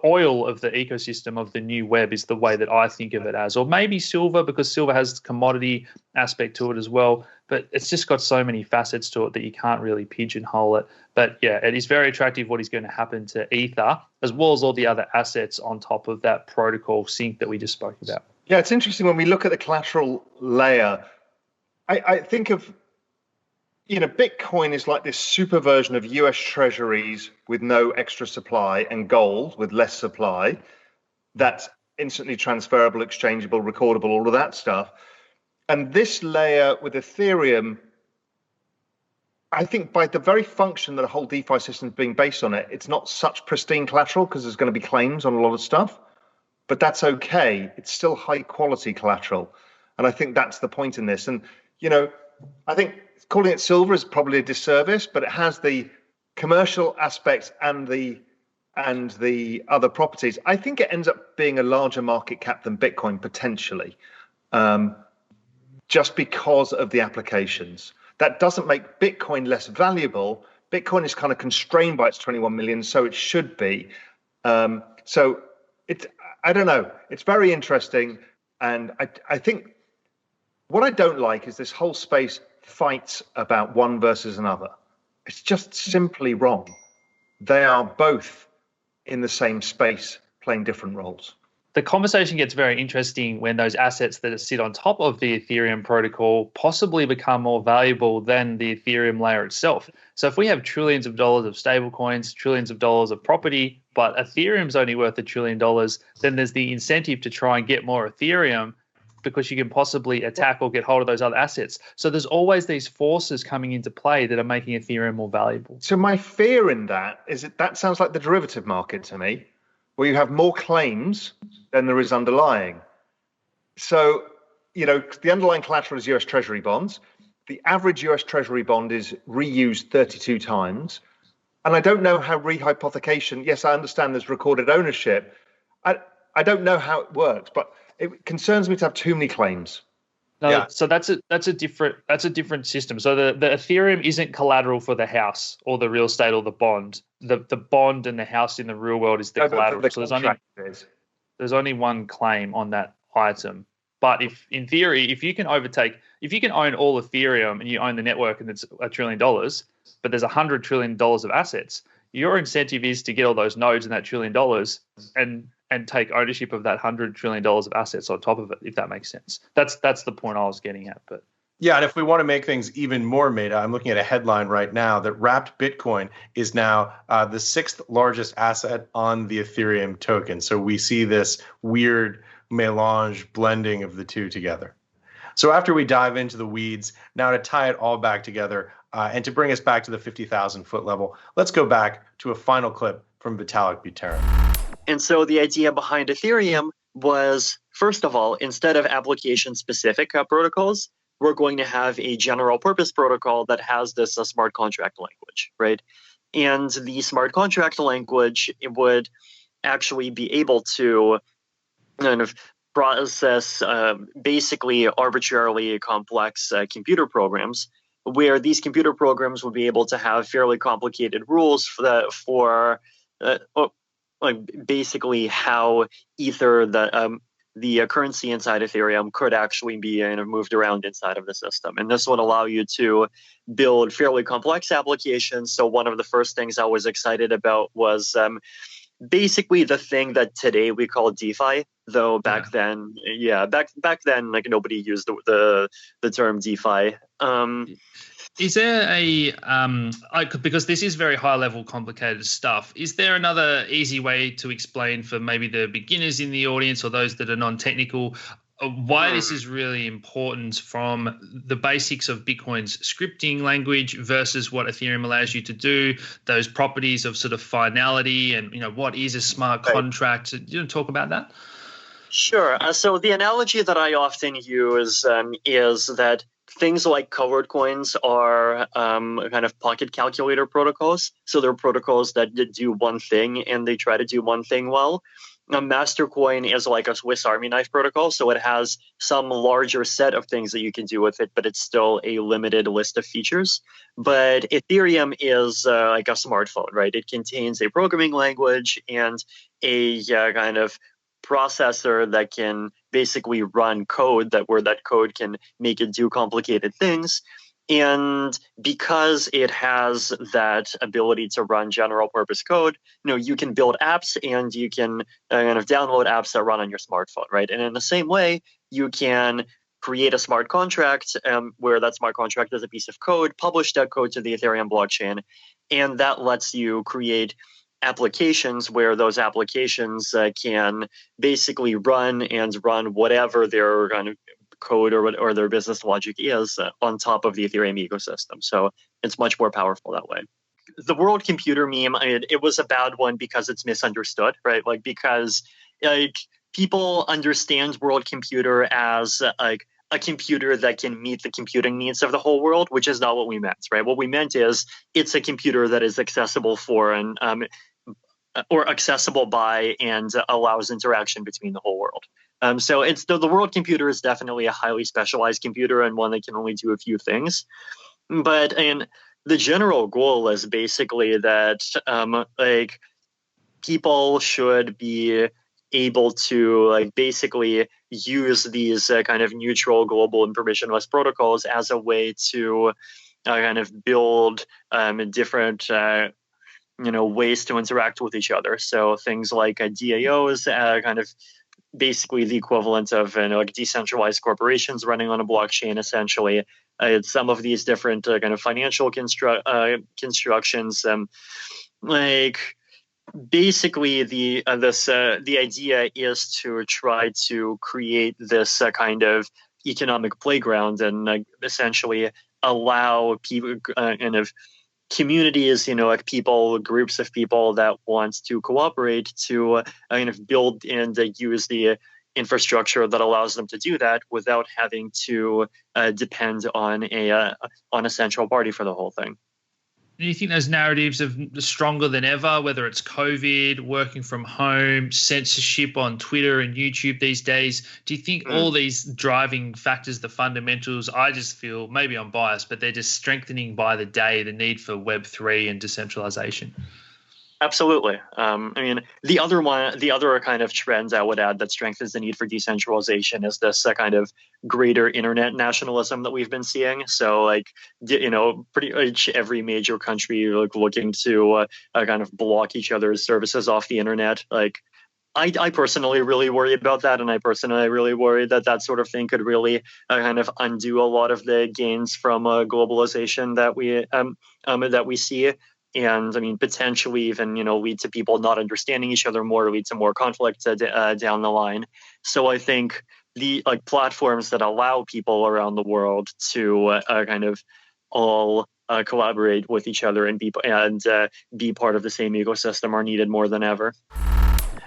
oil of the ecosystem of the new web is the way that I think of it as. Or maybe silver, because silver has commodity aspect to it as well. But it's just got so many facets to it that you can't really pigeonhole it. But yeah, it is very attractive what is going to happen to Ether, as well as all the other assets on top of that protocol sync that we just spoke about. Yeah, it's interesting when we look at the collateral layer. I think of, Bitcoin is like this super version of US treasuries with no extra supply and gold with less supply. That's instantly transferable, exchangeable, recordable, all of that stuff. And this layer with Ethereum, I think by the very function that a whole DeFi system is being based on it, it's not such pristine collateral because there's going to be claims on a lot of stuff, but that's okay. It's still high quality collateral. And I think that's the point in this. And, I think calling it silver is probably a disservice, but it has the commercial aspects and the other properties. I think it ends up being a larger market cap than Bitcoin potentially, just because of the applications. That doesn't make Bitcoin less valuable. Bitcoin is kind of constrained by its 21 million, so it should be. So I don't know. It's very interesting, and I think what I don't like is this whole space fights about one versus another. It's just simply wrong. They are both in the same space playing different roles. The conversation gets very interesting when those assets that sit on top of the Ethereum protocol possibly become more valuable than the Ethereum layer itself. So if we have trillions of dollars of stablecoins, trillions of dollars of property, but Ethereum's only worth $1 trillion, then there's the incentive to try and get more Ethereum because you can possibly attack or get hold of those other assets. So there's always these forces coming into play that are making Ethereum more valuable. So my fear in that is that sounds like the derivative market to me, where you have more claims than there is underlying. So, the underlying collateral is US Treasury bonds. The average US Treasury bond is reused 32 times. And I don't know how rehypothecation, yes, I understand there's recorded ownership. I don't know how it works, but it concerns me to have too many claims. No, yeah. So that's a different system. So the Ethereum isn't collateral for the house or the real estate or the bond. The bond and the house in the real world is the collateral. So there's only one claim on that item. But if you can own all Ethereum and you own the network and it's $1 trillion, but there's $100 trillion of assets, your incentive is to get all those nodes in that $1 trillion and and take ownership of that $100 trillion of assets on top of it, if that makes sense. That's the point I was getting at. But yeah, and if we want to make things even more meta, I'm looking at a headline right now that wrapped Bitcoin is now the 6th largest asset on the Ethereum token. So we see this weird melange blending of the two together. So after we dive into the weeds, now to tie it all back together and to bring us back to the 50,000 foot level, let's go back to a final clip from Vitalik Buterin. And so the idea behind Ethereum was, first of all, instead of application-specific protocols, we're going to have a general purpose protocol that has this smart contract language, right? And the smart contract language, it would actually be able to kind of process basically arbitrarily complex computer programs, where these computer programs would be able to have fairly complicated rules for basically how Ether, the currency inside Ethereum, could actually be moved around inside of the system. And this would allow you to build fairly complex applications. So one of the first things I was excited about was basically the thing that today we call DeFi, though back then, like nobody used the term DeFi. Is there because this is very high level, complicated stuff, is there another easy way to explain for maybe the beginners in the audience or those that are non-technical why this is really important from the basics of Bitcoin's scripting language versus what Ethereum allows you to do, those properties of sort of finality and, what is a smart contract? Do you want to talk about that? Sure. So the analogy that I often use is that things like colored coins are kind of pocket calculator protocols. So they're protocols that do one thing and they try to do one thing well. A master coin is like a Swiss Army knife protocol. So it has some larger set of things that you can do with it, but it's still a limited list of features. But Ethereum is like a smartphone, right? It contains a programming language and a kind of processor that can basically run code where that code can make it do complicated things. And because it has that ability to run general purpose code, you can build apps and you can kind of download apps that run on your smartphone, right? And in the same way, you can create a smart contract where that smart contract is a piece of code, publish that code to the Ethereum blockchain, and that lets you create applications where those applications can basically run whatever their kind of code or their business logic is on top of the Ethereum ecosystem. So it's much more powerful that way. The world computer meme, it was a bad one because it's misunderstood, right? Like because people understand world computer as like a computer that can meet the computing needs of the whole world, which is not what we meant, right? What we meant is it's a computer that is accessible for or accessible by and allows interaction between the whole world. So it's the world computer is definitely a highly specialized computer and one that can only do a few things. But the general goal is basically that like people should be able to like basically use these kind of neutral global and permissionless protocols as a way to kind of build different ways to interact with each other. So things like DAOs, kind of basically the equivalent of like decentralized corporations running on a blockchain, essentially. Some of these different kind of financial constructions, like basically the idea is to try to create this kind of economic playground and essentially allow people kind of communities, like people, groups of people that want to cooperate to kind of build and use the infrastructure that allows them to do that without having to depend on a central party for the whole thing. Do you think those narratives are stronger than ever, whether it's COVID, working from home, censorship on Twitter and YouTube these days? Do you think all these driving factors, the fundamentals, I just feel, maybe I'm biased, but they're just strengthening by the day the need for Web3 and decentralization? Absolutely. The other kind of trends I would add that strengthens the need for decentralization is this kind of greater internet nationalism that we've been seeing. So like, pretty much every major country like looking to kind of block each other's services off the internet. Like I personally really worry about that, and I personally really worry that that sort of thing could really kind of undo a lot of the gains from globalization that we see, and I mean potentially even lead to people not understanding each other more, lead to more conflict down the line. So I think the platforms that allow people around the world to kind of all collaborate with each other and be part of the same ecosystem are needed more than ever.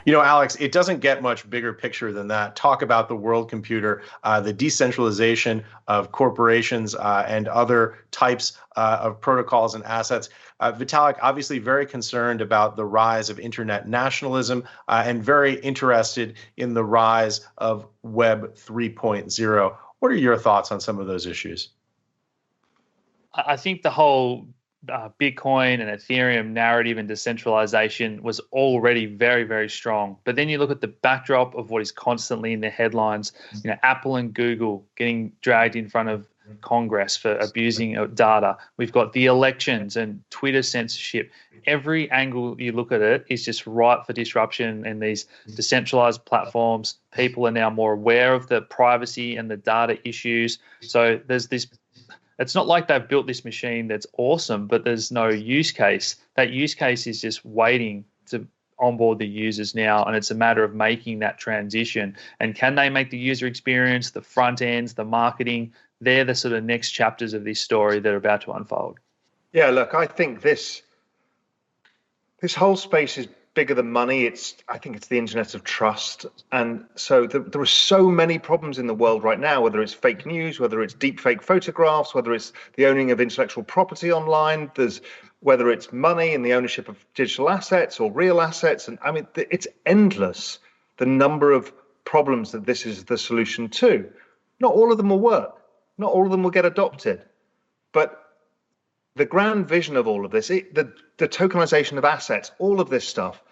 Alex, it doesn't get much bigger picture than that. Talk about the world computer, the decentralization of corporations and other types of protocols and assets. Vitalik, obviously very concerned about the rise of internet nationalism and very interested in the rise of Web 3.0. What are your thoughts on some of those issues? I think the whole Bitcoin and Ethereum narrative and decentralization was already very, very strong. But then you look at the backdrop of what is constantly in the headlines, Apple and Google getting dragged in front of Congress for abusing data. We've got the elections and Twitter censorship. Every angle you look at it is just ripe for disruption, and these decentralized platforms, people are now more aware of the privacy and the data issues. So there's this. It's not like they've built this machine that's awesome, but there's no use case. That use case is just waiting to onboard the users now, and it's a matter of making that transition. And can they make the user experience, the front ends, the marketing? They're the sort of next chapters of this story that are about to unfold. Yeah, look, I think this whole space is bigger than money. I think it's the internet of trust. And so there are so many problems in the world right now, whether it's fake news, whether it's deep fake photographs, whether it's the owning of intellectual property online, whether it's money and the ownership of digital assets or real assets. And I mean, it's endless, the number of problems that this is the solution to. Not all of them will work. Not all of them will get adopted. But the grand vision of all of this, the tokenization of assets, all of this stuff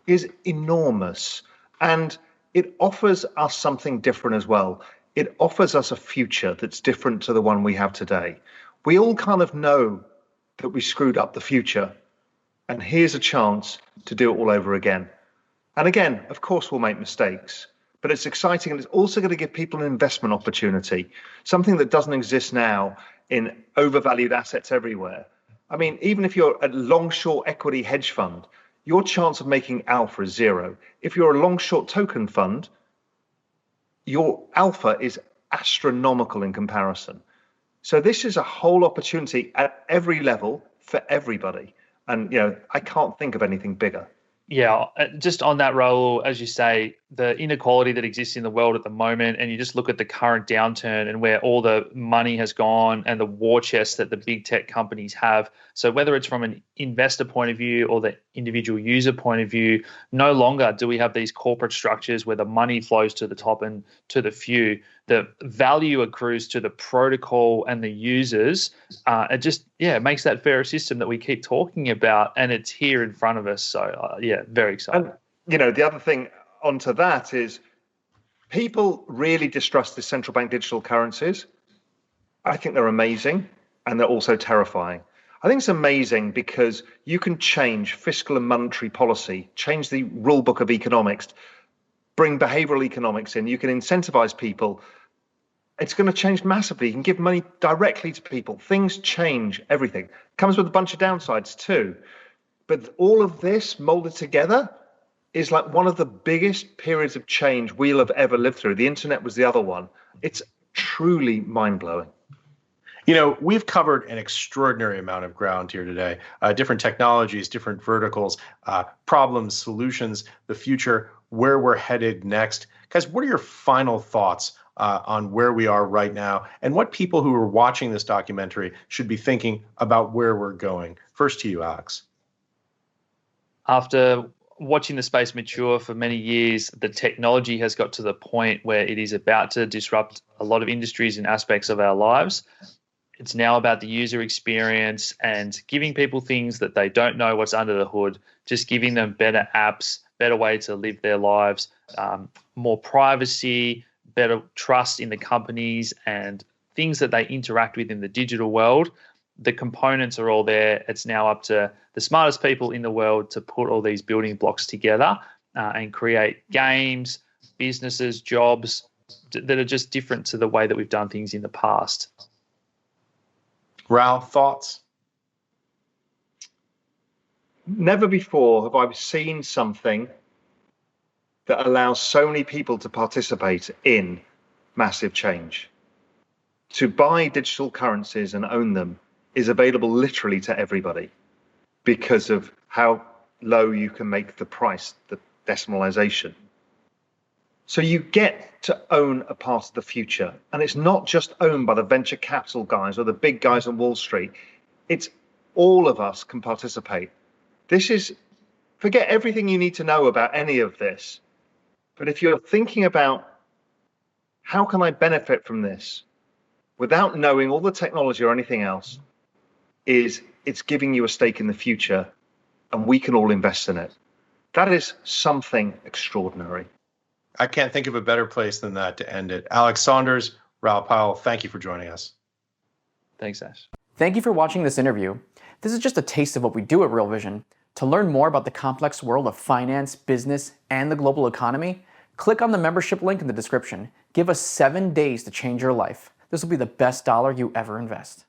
is enormous. And it offers us something different as well. It offers us a future that's different to the one we have today. We all kind of know that we screwed up the future. And here's a chance to do it all over again. And again, of course, we'll make mistakes. But it's exciting, and it's also going to give people an investment opportunity, something that doesn't exist now in overvalued assets everywhere. I mean, even if you're a long-short equity hedge fund, your chance of making alpha is zero. If you're a long-short token fund, your alpha is astronomical in comparison. So this is a whole opportunity at every level for everybody. And, I can't think of anything bigger. Yeah, just on that, Raoul, as you say, the inequality that exists in the world at the moment, and you just look at the current downturn and where all the money has gone and the war chest that the big tech companies have. So whether it's from an investor point of view or the individual user point of view, no longer do we have these corporate structures where the money flows to the top and to the few. The value accrues to the protocol and the users. It makes that fairer system that we keep talking about, and it's here in front of us. So, very exciting. And, the other thing onto that is people really distrust the central bank digital currencies. I think they're amazing, and they're also terrifying. I think it's amazing because you can change fiscal and monetary policy, change the rule book of economics, bring behavioral economics in. You can incentivize people. It's going to change massively. You can give money directly to people. Things change, everything. Comes with a bunch of downsides too. But all of this molded together is like one of the biggest periods of change we'll have ever lived through. The internet was the other one. It's truly mind-blowing. We've covered an extraordinary amount of ground here today. Different technologies, different verticals, problems, solutions, the future, where we're headed next. Guys, what are your final thoughts on where we are right now, and what people who are watching this documentary should be thinking about where we're going? First to you, Alex. After watching the space mature for many years, the technology has got to the point where it is about to disrupt a lot of industries and aspects of our lives. It's now about the user experience and giving people things that they don't know what's under the hood, just giving them better apps, better way to live their lives, more privacy, better trust in the companies and things that they interact with in the digital world. The components are all there. It's now up to the smartest people in the world to put all these building blocks together. and create games, businesses, jobs that are just different to the way that we've done things in the past. Raoul, thoughts? Never before have I seen something that allows so many people to participate in massive change. To buy digital currencies and own them is available literally to everybody because of how low you can make the price, the decimalization. So you get to own a part of the future. And it's not just owned by the venture capital guys or the big guys on Wall Street. It's all of us can participate. This is, forget everything you need to know about any of this. But if you're thinking about how can I benefit from this without knowing all the technology or anything else, it's giving you a stake in the future and we can all invest in it. That is something extraordinary. I can't think of a better place than that to end it. Alex Saunders, Raoul Pal, thank you for joining us. Thanks, Ash. Thank you for watching this interview. This is just a taste of what we do at Real Vision. To learn more about the complex world of finance, business, and the global economy, click on the membership link in the description. Give us 7 days to change your life. This will be the best dollar you ever invest.